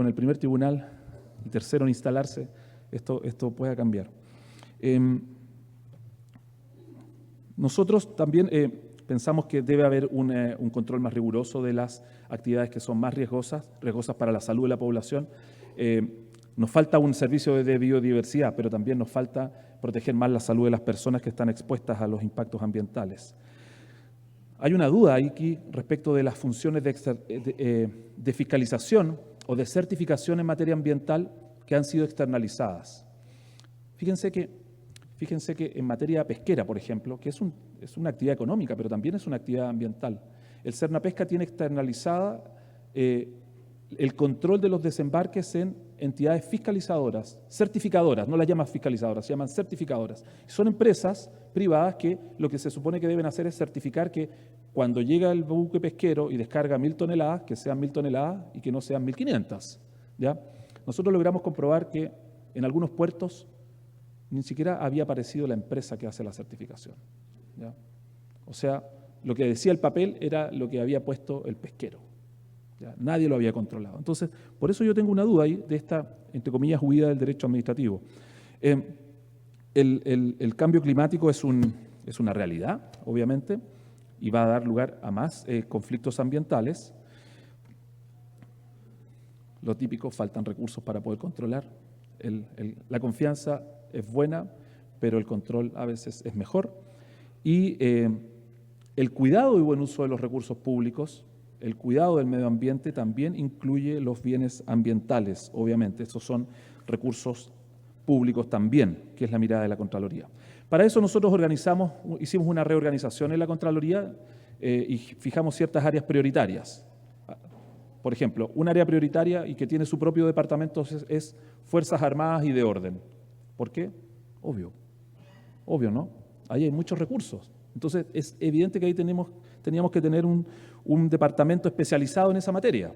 el primer tribunal y tercero en instalarse, esto pueda cambiar. Nosotros también pensamos que debe haber un control más riguroso de las actividades que son más riesgosas para la salud de la población. Nos falta un servicio de biodiversidad, pero también nos falta proteger más la salud de las personas que están expuestas a los impactos ambientales. Hay una duda aquí respecto de las funciones de fiscalización o de certificación en materia ambiental que han sido externalizadas. Fíjense que en materia pesquera, por ejemplo, que es una actividad económica, pero también es una actividad ambiental, el Sernapesca tiene externalizada el control de los desembarques en entidades fiscalizadoras, certificadoras, no las llaman fiscalizadoras, se llaman certificadoras. Son empresas privadas que lo que se supone que deben hacer es certificar que cuando llega el buque pesquero y descarga 1.000 toneladas, que sean 1.000 toneladas y que no sean 1.500. ¿Ya? Nosotros logramos comprobar que en algunos puertos ni siquiera había aparecido la empresa que hace la certificación. ¿Ya? O sea, lo que decía el papel era lo que había puesto el pesquero. ¿Ya? Nadie lo había controlado. Entonces, por eso yo tengo una duda ahí de esta, entre comillas, huida del derecho administrativo. El cambio climático es una realidad, obviamente, y va a dar lugar a más conflictos ambientales. Lo típico, faltan recursos para poder controlar. La confianza es buena, pero el control a veces es mejor. Y El cuidado y buen uso de los recursos públicos, el cuidado del medio ambiente también incluye los bienes ambientales, obviamente. Estos son recursos públicos también, que es la mirada de la Contraloría. Para eso nosotros hicimos una reorganización en la Contraloría y fijamos ciertas áreas prioritarias. Por ejemplo, un área prioritaria y que tiene su propio departamento es Fuerzas Armadas y de Orden. ¿Por qué? Obvio, ¿no? Ahí hay muchos recursos. Entonces, es evidente que ahí teníamos que tener un departamento especializado en esa materia.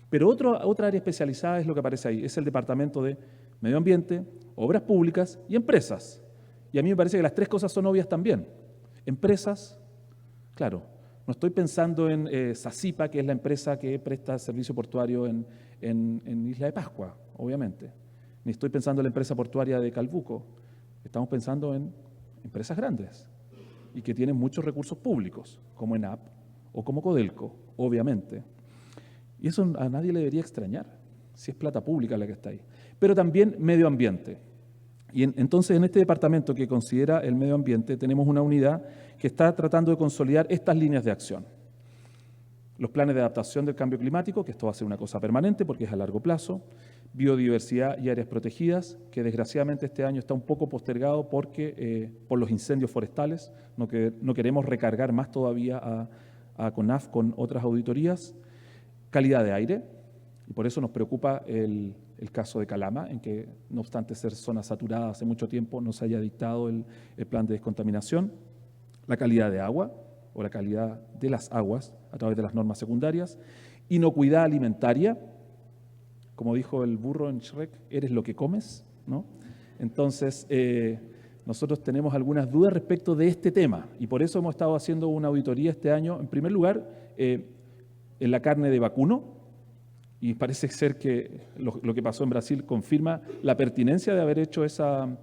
Pero otra área especializada es lo que aparece ahí, es el Departamento de Medio Ambiente, Obras Públicas y Empresas. Y a mí me parece que las tres cosas son obvias también. Empresas, claro, no estoy pensando en SACIPA, que es la empresa que presta servicio portuario en Isla de Pascua, obviamente. Ni estoy pensando en la empresa portuaria de Calbuco. Estamos pensando en empresas grandes y que tienen muchos recursos públicos, como ENAP o como Codelco, obviamente. Y eso a nadie le debería extrañar, si es plata pública la que está ahí. Pero también medio ambiente. Y entonces en este departamento que considera el medio ambiente tenemos una unidad que está tratando de consolidar estas líneas de acción. Los planes de adaptación del cambio climático, que esto va a ser una cosa permanente porque es a largo plazo. Biodiversidad y áreas protegidas, que desgraciadamente este año está un poco postergado porque por los incendios forestales. No queremos recargar más todavía a CONAF con otras auditorías. Calidad de aire, y por eso nos preocupa el caso de Calama, en que no obstante ser zona saturada hace mucho tiempo, no se haya dictado el plan de descontaminación. La calidad de agua, o la calidad de las aguas a través de las normas secundarias. Inocuidad alimentaria, como dijo el burro en Shrek, eres lo que comes, ¿no? Entonces, nosotros tenemos algunas dudas respecto de este tema y por eso hemos estado haciendo una auditoría este año, en primer lugar, en la carne de vacuno, y parece ser que lo que pasó en Brasil confirma la pertinencia de haber hecho esa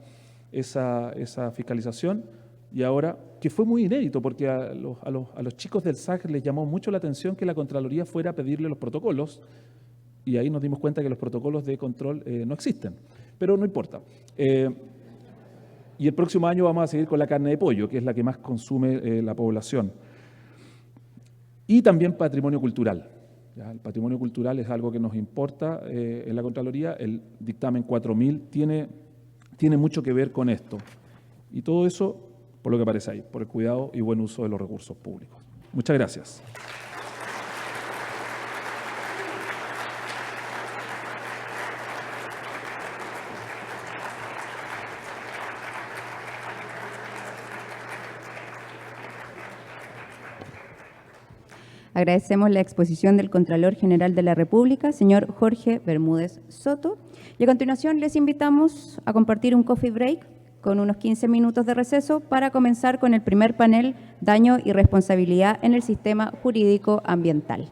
fiscalización, y ahora, que fue muy inédito, porque a los chicos del SAC les llamó mucho la atención que la Contraloría fuera a pedirle los protocolos, y ahí nos dimos cuenta que los protocolos de control no existen, pero no importa. Y el próximo año vamos a seguir con la carne de pollo, que es la que más consume la población. Y también patrimonio cultural. ¿Ya? El patrimonio cultural es algo que nos importa en la Contraloría. El dictamen 4000 tiene mucho que ver con esto. Y todo eso, por lo que aparece ahí, por el cuidado y buen uso de los recursos públicos. Muchas gracias. Agradecemos la exposición del Contralor General de la República, señor Jorge Bermúdez Soto. Y a continuación les invitamos a compartir un coffee break con unos 15 minutos de receso para comenzar con el primer panel, Daño y Responsabilidad en el Sistema Jurídico Ambiental.